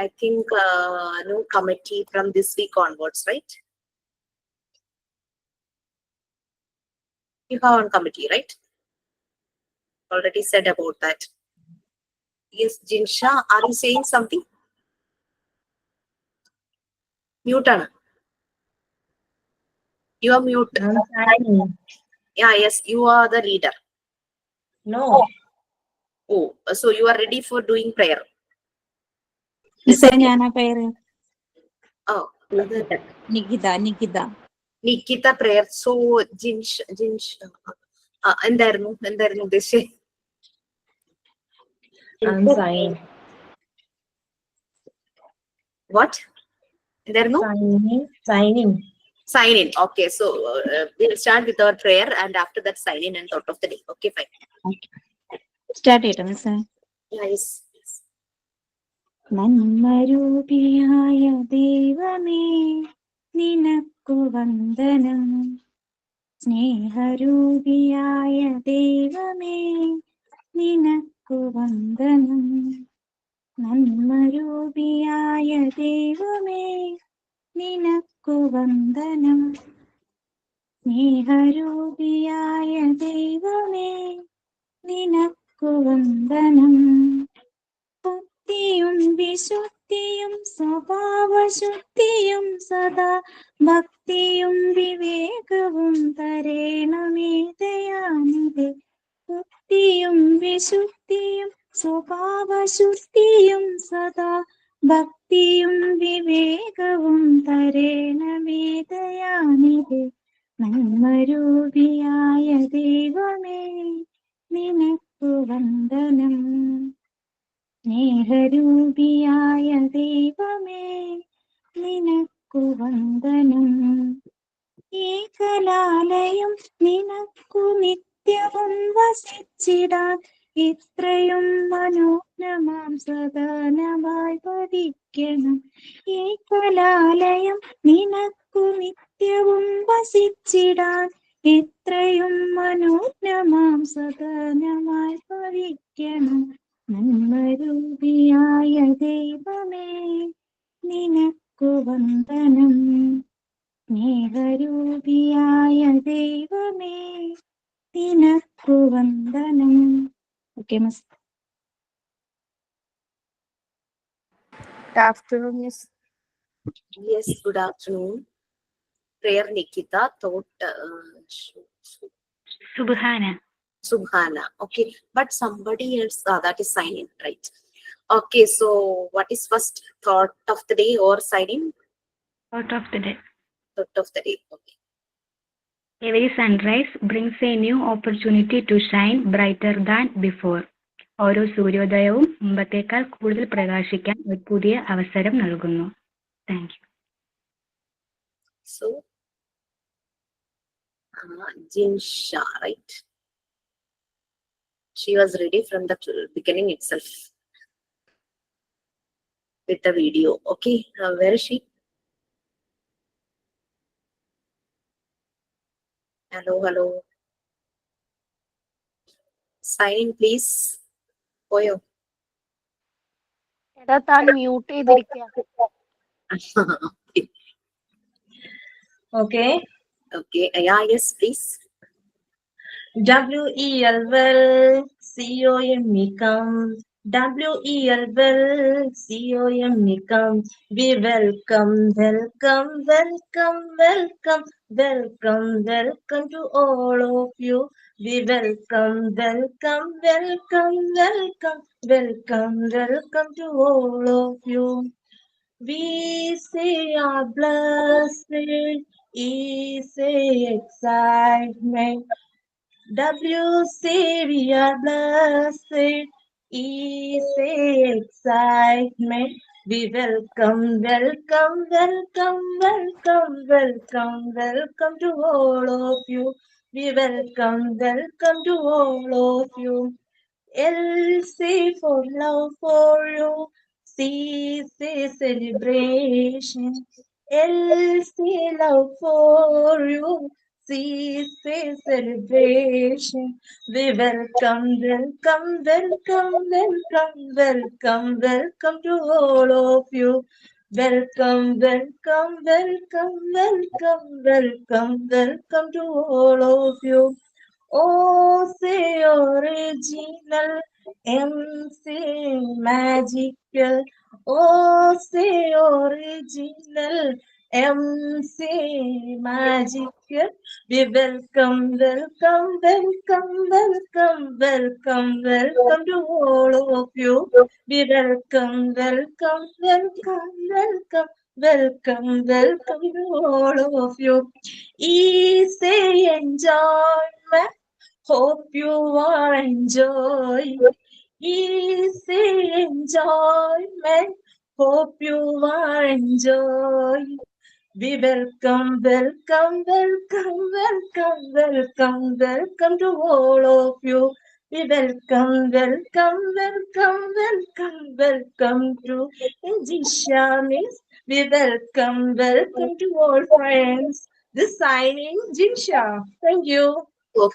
I think no committee from this week onwards, right? You have one committee, right? Already said about that. Yes, Jinsha, are you saying something? Mute on. You are mute. I'm signing. Yeah, yes, you are the leader. No. Oh, so you are ready for doing prayer. ഞാനാ പേര് Oh, Nikita Nikita prayer. So Jinsh, എന്തായിരുന്നു ഉദ്ദേശിച്ചത്? I'm signing. What? എന്തായിരുന്നു? Signing. Sign in. Okay, so we'll start with our prayer and after that sign in and thought of the day. Okay, fine. Start ചെയ്യട്ടെ മിസ്സേ? Nice. നന്മരൂപിയായ ദൈവമേ നിനക്കു വന്ദനം. സ്നേഹരൂപിയായ ദൈവമേ നിനക്കു വന്ദനം. നന്മരൂപിയായ ദൈവമേ നിനക്കു വന്ദനം. സ്നേഹരൂപിയായ ദൈവമേ നിനക്കു വന്ദനം. ഭക്തിയും വിശുദ്ധിയും സ്വഭാവശുദ്ധിയും സദാ ഭക്തിയും വിവേകവും തരേണമേ ദയാനിധേ. ഭക്തിയും വിശുദ്ധിയും സ്വഭാവശുദ്ധിയും സദാ ഭക്തിയും വിവേകവും തരേണമേ ദയാനിധേ. നന്മരൂപിയായ ദൈവമേ നിനക്കു വന്ദനം. സ്നേഹരൂപിയായ ദൈവമേ നിനക്കു വന്ദനം. ഏകലാലയം നിനക്കു നിത്യവും വസിച്ചിടാൻ ഇത്രയും മനോജ്ഞമാം സദനമായി ഭവിക്കണം. ഏകലാലയം നിനക്കു നിത്യവും വസിച്ചിടാൻ ഇത്രയും മനോജ്ഞമാം സദനമായി ഭവിക്കണം. നന്മരൂപിയായ ദൈവമേ നിനക്കു വന്ദനം. സ്നേഹരൂപിയായ ദൈവമേ നിനക്കു വന്ദനം. Okay miss. Good afternoon, Miss. Yes, good afternoon. Prayer Nikita, thought Subhana. Okay, but somebody else, that is sign in, right? Okay, so what is first thought of the day or sign in? Thought of the day. Thought of the day, okay. Every sunrise brings a new opportunity to shine brighter than before. ഓരോ സൂര്യോദയവും മുമ്പത്തേക്കാൾ കൂടുതൽ പ്രകാശിക്കാൻ ഒരു പുതിയ അവസരം നൽകുന്നു. Thank you. So, Jinsha, right? She was ready from the beginning itself with the video. Okay, where is she? Hello. Sign in, please. Poyo. എടാ താൻ mute ചെയ്തിരിക്കുക. Okay. Okay. Yeah, yes, please. WELCOME come. WELCOME come. We welcome to all of you. We welcome to all of you. We say our blessed, E say excitement. WC we are blessed, E say excitement. We welcome to all of you. We welcome to all of you. LC for love for you, C say celebration. LC love for you, Seaside celebration. We welcome, welcome, welcome, welcome, welcome, welcome to all of you. Welcome, welcome, welcome, welcome, welcome, welcome to all of you. Oh, say original, MC magical. Oh, say original, MC magical. We welcome, welcome, welcome, welcome, welcome, welcome to all of you. We welcome, welcome, welcome, welcome, welcome, welcome to all of you. Easy enjoyment. Hope you are enjoying. Easy enjoyment. Hope you are enjoying. We welcome, welcome, welcome, welcome, welcome, welcome to all of you. We welcome, welcome, welcome, welcome, welcome to Jisha Miss. We welcome, welcome to all friends. This signing Jisha. Thank you. Oh,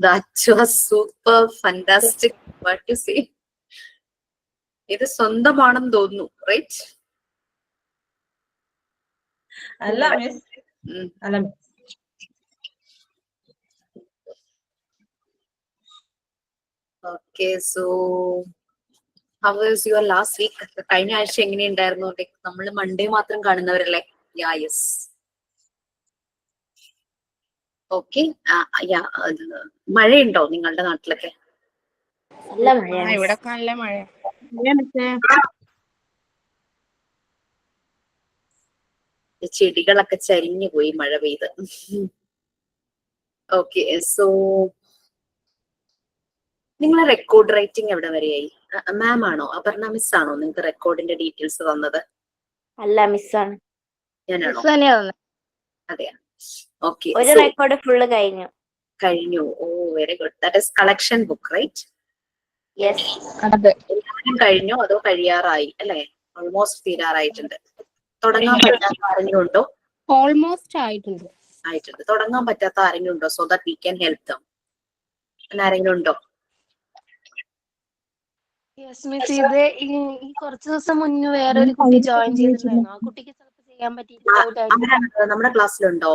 that was super fantastic. What you say? ഇത് സ്വന്തമാണെന്ന് തോന്നുന്നു, right? അല്ല miss, അല്ല miss. Okay, so how was your last week? കഴിഞ്ഞ ആഴ്ച എങ്ങനെയുണ്ടായിരുന്നു? നമ്മൾ Monday മാത്രം കാണുന്നവരല്ലേ? യാ, yes. Okay, മഴയുണ്ടോ നിങ്ങളുടെ നാട്ടിലൊക്കെ? നല്ല മഴ. ഇവിടെ നല്ല മഴ. ചെടികളൊക്കെ ചരിഞ്ഞു പോയി മഴ പെയ്ത്. ഓക്കെ, സോ നിങ്ങളെ റെക്കോർഡ് റൈറ്റിംഗ് എവിടെ വരെയായി? മാം ആണോ, അപർണ മിസ് ആണോ നിങ്ങൾക്ക് റെക്കോർഡിന്റെ ഡീറ്റെയിൽസ് തന്നത്? അല്ല, മിസ്സാണ്. ഞാനാണോ? അതെയാ, ഓക്കെ. ഒരു റെക്കോർഡ് ഫുള്ള് കഴിഞ്ഞു. കഴിഞ്ഞു. Oh, very good. That is collection book, right? Yes. എല്ലാവരും കഴിഞ്ഞോ അതോ കഴിയാറായി? അല്ലെ, ഓൾമോസ്റ്റ് തീരാറായിട്ടുണ്ട്. തുടങ്ങാൻ പറ്റാത്ത ആരെങ്കിലും ഉണ്ടോ? ഓൾമോസ്റ്റ് ആയിട്ടുണ്ട്. തുടങ്ങാൻ പറ്റാത്ത ആരെങ്കിലും ഉണ്ടോ? So that we can help them. ആരെങ്കിലും ഉണ്ടോ? ഇത് ഈ കുറച്ച് ദിവസം മുന്നേ വേറെ ഒരു കുട്ടി ജോയിൻ ചെയ്തിട്ടുണ്ടായിരുന്നു. ആ കുട്ടിക്ക് ചിലപ്പോൾ ചെയ്യാൻ പറ്റിയിട്ടായിരിക്കും. നമ്മുടെ ക്ലാസ്സിലുണ്ടോ?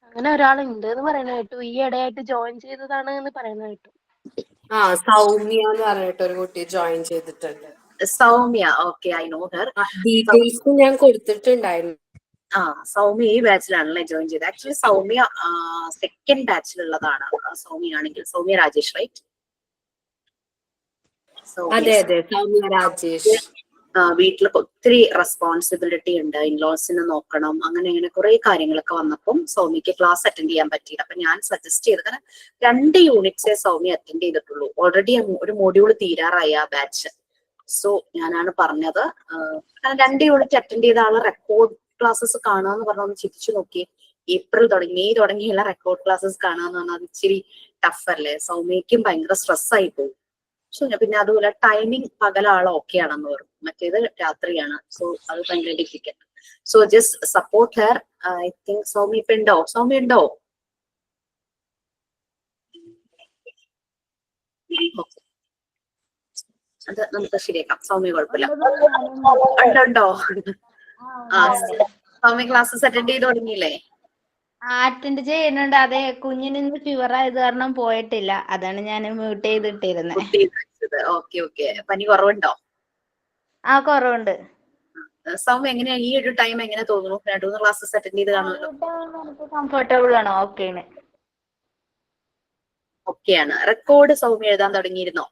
അങ്ങനെ ഒരാളുണ്ട് എന്ന് പറയുന്നത് കേട്ടു. ഈ ഇടയായിട്ട് ജോയിൻ ചെയ്തതാണ് എന്ന് പറയുന്നത് കേട്ടു. സൗമ്യ എന്ന് പറഞ്ഞിട്ട് ഒരു കുട്ടി ജോയിൻ ചെയ്തിട്ടുണ്ട്. Soumya, okay, I know her. Details ഞാൻ കൊടുത്തിട്ടുണ്ടായിരുന്നു. സൗമ്യ ഈ ബാച്ചിലാണല്ലേ ജോയിൻ ചെയ്തത്? ആക്ച്വലി സൗമ്യ സെക്കൻഡ് ബാച്ചിലുള്ളതാണ്. സൗമ്യ ആണെങ്കിൽ സൗമ്യ രാജേഷ്, റൈറ്റ്? അതെ അതെ, സൗമ്യ രാജേഷ്. വീട്ടിലൊക്കെ ഒത്തിരി റെസ്പോൺസിബിലിറ്റി ഉണ്ട്, ഇൻലോസിനെ നോക്കണം, അങ്ങനെ കുറെ കാര്യങ്ങളൊക്കെ വന്നപ്പം സൗമ്യക്ക് ക്ലാസ് അറ്റൻഡ് ചെയ്യാൻ പറ്റിയില്ല. അപ്പൊ ഞാൻ സജസ്റ്റ് ചെയ്തത്, കാരണം 2 യൂണിറ്റ്സേ സൗമ്യ അറ്റൻഡ് ചെയ്തിട്ടുള്ളൂ. ഓൾറെഡി ഒരു മൊഡ്യൂൾ തീരാറായി ആ ബാച്ച്. സോ ഞാനാണ് പറഞ്ഞത്, 2 യൂണിറ്റ് അറ്റൻഡ് ചെയ്ത ആള് റെക്കോർഡ് ക്ലാസ്സസ് കാണാന്ന് പറഞ്ഞൊന്ന് ചിന്തിച്ചു നോക്കി. മെയ് തുടങ്ങിയുള്ള റെക്കോർഡ് ക്ലാസ്സസ് കാണാന്ന് പറഞ്ഞാൽ അത് ഇച്ചിരി ടഫ് അല്ലേ? സൗമ്യക്കും ഭയങ്കര സ്ട്രെസ് ആയി പോകും. സോ പിന്നെ അതുപോലെ ടൈമിങ് പകലാൾ ഓക്കെ ആണെന്ന് പറഞ്ഞു, മറ്റേത് രാത്രിയാണ്. സോ അത് ഭയങ്കര difficult. So just support hair. I think Soumya ഇപ്പൊ ഉണ്ടോ? സൗമ്യ ഉണ്ടോ? അത് നമുക്ക് ശരിയാക്കാം. സൗമ്യ കുഴപ്പമില്ല. ഉണ്ടോ? സൗമ്യ ക്ലാസ്സസ് അറ്റൻഡ് ചെയ്ത് തുടങ്ങിയില്ലേ? അറ്റൻഡ് ചെയ്യുന്നുണ്ട്. അതെ, കുഞ്ഞിന് ഫീവർ ആയത് കാരണം പോയിട്ടില്ല. അതാണ് ഞാൻ മ്യൂട്ട് ചെയ്തിട്ടിരുന്നത്. ഓക്കെ. പനി കുറവുണ്ടോ? കുറവുണ്ട്. സൗമ്യ എങ്ങനെയാ ഈ ഒരു ടൈം എങ്ങനെ തോന്നുന്നു? 2-3 ക്ലാസ്സസ് അറ്റൻഡ് ചെയ്ത് കാണുമല്ലോ. കംഫർട്ടബിൾ ആണ്, ഓക്കെയാണ്. ഓക്കെയാണ്. റെക്കോർഡ് സൗമ്യ എഴുതാൻ തുടങ്ങിയിരുന്നോ?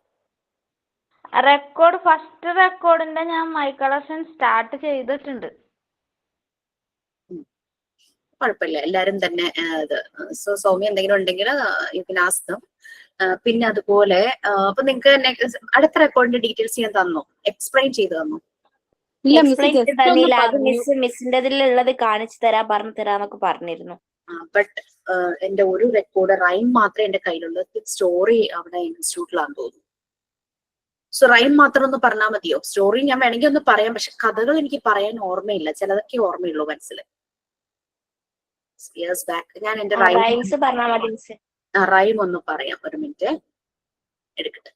ഫസ്റ്റ് റെക്കോർഡിന്റെ ഞാൻ മൈ കളക്ഷൻ സ്റ്റാർട്ട് ചെയ്തിട്ടുണ്ട്. കുഴപ്പമില്ല, എല്ലാരും തന്നെ സോ സൗമ്യ എന്തെങ്കിലും ഉണ്ടെങ്കിൽ യു കെൻ ആസ്ക് ദം. പിന്നെ അതുപോലെ അപ്പൊ നിങ്ങൾക്ക് അടുത്ത റെക്കോർഡിന്റെ ഡീറ്റെയിൽസ് ഞാൻ തന്നു, എക്സ്പ്ലെയിൻ ചെയ്ത് തന്നു? മിസ്സിന്റെ ഉള്ളത് കാണിച്ചു പറഞ്ഞു തരാന്നൊക്കെ പറഞ്ഞിരുന്നു. ബട്ട് എന്റെ ഒരു റെക്കോർഡ് റൈം മാത്രമേ എന്റെ കയ്യിലുള്ളൂ. സ്റ്റോറി അവിടെ ഇൻസ്റ്റിറ്റ്യൂട്ടിലാണെന്ന് തോന്നുന്നു. സോ റൈം മാത്രം ഒന്ന് പറഞ്ഞാൽ മതിയോ? സ്റ്റോറി ഞാൻ വേണമെങ്കിൽ ഒന്ന് പറയാം, പക്ഷെ കഥകൾ എനിക്ക് പറയാൻ ഓർമ്മയില്ല. ചിലതൊക്കെ ഓർമ്മയുള്ളൂ മനസ്സിൽ. Years back. ഞാൻ എന്റെ റൈംസ് പറഞ്ഞാൽ മതി മിസ്. റൈം ഒന്ന് പറയാം, ഒരു മിനിറ്റ് എടുക്കട്ടെ.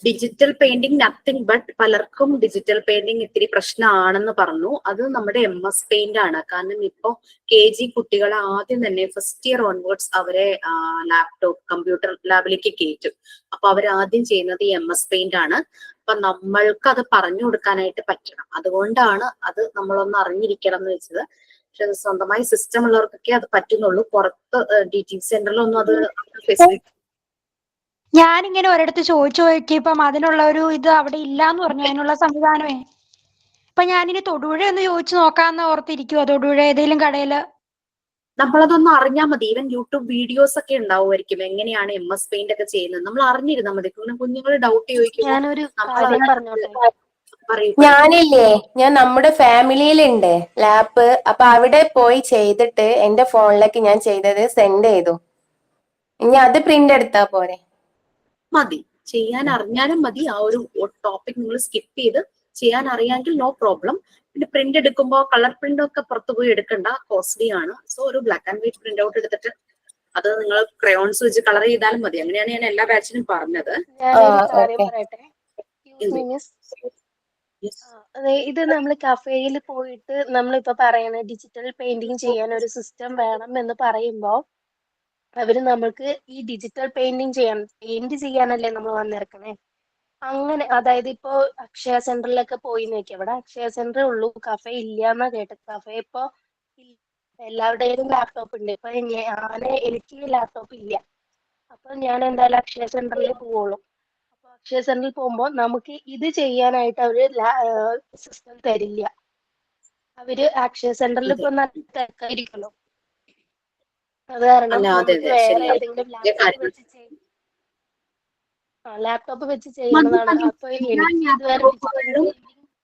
ഡിജിറ്റൽ പെയിന്റിംഗ് നത്തിങ് ബട്ട്, പലർക്കും ഡിജിറ്റൽ പെയിന്റിംഗ് ഇത്തിരി പ്രശ്നമാണെന്ന് പറഞ്ഞു. അത് നമ്മുടെ MS പെയിന്റ് ആണ്. കാരണം ഇപ്പൊ KG കുട്ടികളെ ആദ്യം തന്നെ ഫസ്റ്റ് ഇയർ ഓൺവേർഡ്സ് അവരെ ലാപ്ടോപ്പ് കമ്പ്യൂട്ടർ ലാബിലേക്ക് കയറ്റും. അപ്പൊ അവർ ആദ്യം ചെയ്യുന്നത് ഈ MS പെയിന്റ് ആണ്. അപ്പൊ നമ്മൾക്ക് അത് പറഞ്ഞു കൊടുക്കാനായിട്ട് പറ്റണം. അതുകൊണ്ടാണ് അത് നമ്മളൊന്ന് അറിഞ്ഞിരിക്കണം എന്ന് വെച്ചത്. പക്ഷെ സ്വന്തമായി സിസ്റ്റം ഉള്ളവർക്കൊക്കെ അത് പറ്റുന്നുള്ളൂ. പുറത്ത് ടീച്ചിങ് സെന്ററിലൊന്നും അത് ഫെസിലിറ്റി. ഞാനിങ്ങനെ ഒരിടത്ത് ചോദിച്ചു നോക്കിയപ്പം അതിനുള്ള ഒരു ഇത് അവിടെ ഇല്ലാന്ന് പറഞ്ഞു, അതിനുള്ള സംവിധാനമേ. അപ്പൊ ഞാനിനി തൊടുപുഴ ഒന്ന് ചോദിച്ചു നോക്കാന്ന് ഓർത്തിരിക്കുവോ, തൊടുപുഴ ഏതെങ്കിലും കടയില്. നമ്മളതൊന്നും അറിഞ്ഞാൽ മതി. ഈവൻ യൂട്യൂബ് വീഡിയോസ് ഒക്കെ ഉണ്ടാവുമായിരിക്കും എങ്ങനെയാണ് MS പെയിന്റ് ഒക്കെ ചെയ്യുന്നത്. നമ്മൾ അറിഞ്ഞിരുന്നാൽ മതി. കുഞ്ഞുങ്ങൾ ഡൗട്ട് ചോദിക്കുമ്പോൾ ഞാനൊരു കാര്യം പറഞ്ഞോട്ടെ. പറയൂ. ഞാൻ നമ്മുടെ ഫാമിലിയിലുണ്ട് ലാപ്പ്. അപ്പൊ അവിടെ പോയി ചെയ്തിട്ട് എന്റെ ഫോണിലേക്ക് ഞാൻ ചെയ്തത് സെൻഡ് ചെയ്തു. ഇനി അത് പ്രിന്റ് എടുത്താ പോരെ? മതി, ചെയ്യാൻ അറിഞ്ഞാലും മതി. ആ ഒരു ടോപ്പിക് നിങ്ങൾ സ്കിപ്പ് ചെയ്ത് ചെയ്യാൻ അറിയാമെങ്കിൽ നോ പ്രോബ്ലം. പിന്നെ പ്രിന്റ് എടുക്കുമ്പോൾ കളർ പ്രിന്റ് ഒക്കെ പുറത്തു പോയി എടുക്കണ്ട, കോസ്റ്റ്ലി ആണ്. സോ ഒരു black and white print out എടുത്തിട്ട് അത് നിങ്ങൾ ക്രയോൺസ് വെച്ച് കളർ ചെയ്താലും മതി. അങ്ങനെയാണ് ഞാൻ എല്ലാ ബാച്ചിനും പറഞ്ഞത്. ഞാനൊരു കാര്യം പറയട്ടെ. Excuse me, miss. ഇത് നമ്മൾ കഫേയിൽ പോയിട്ട് നമ്മളിപ്പോ പറയുന്ന ഡിജിറ്റൽ പെയിന്റിങ് ചെയ്യാൻ ഒരു സിസ്റ്റം വേണം എന്ന് പറയുമ്പോ അവര് നമ്മൾക്ക് ഈ ഡിജിറ്റൽ പെയിന്റ് ചെയ്യാനല്ലേ നമ്മൾ വന്നിറക്കണേ. അങ്ങനെ അതായത് ഇപ്പോ അക്ഷയ സെന്ററിലൊക്കെ പോയി നോക്കി, അവിടെ അക്ഷയ സെന്ററേ ഉള്ളൂ, കഫേ ഇല്ല എന്നാ കേട്ടത്. കഫേ ഇപ്പൊ എല്ലാവരുടെയും ലാപ്ടോപ്പ് ഉണ്ട്. ഇപ്പൊ എനിക്ക് ലാപ്ടോപ്പ് ഇല്ല. അപ്പൊ ഞാൻ എന്തായാലും അക്ഷയ സെന്ററിൽ പോവുള്ളൂ. അപ്പൊ അക്ഷയ സെന്ററിൽ പോകുമ്പോ നമുക്ക് ഇത് ചെയ്യാനായിട്ട് അവര് സിസ്റ്റം തരില്ല. അവര് അക്ഷയ സെന്ററിൽ ഇപ്പൊ നല്ല തിരക്കായിരിക്കുമല്ലോ. അത് കാരണം അല്ല, അതെ നമുക്ക് അതെ, വേറെ ശരിയാണ്. ഏതെങ്കിലും ലാപ്ടോപ്പ് വെച്ച് ചെയ്യണതാണ്. അപ്പൊ എനിക്ക് ഇതുവരെ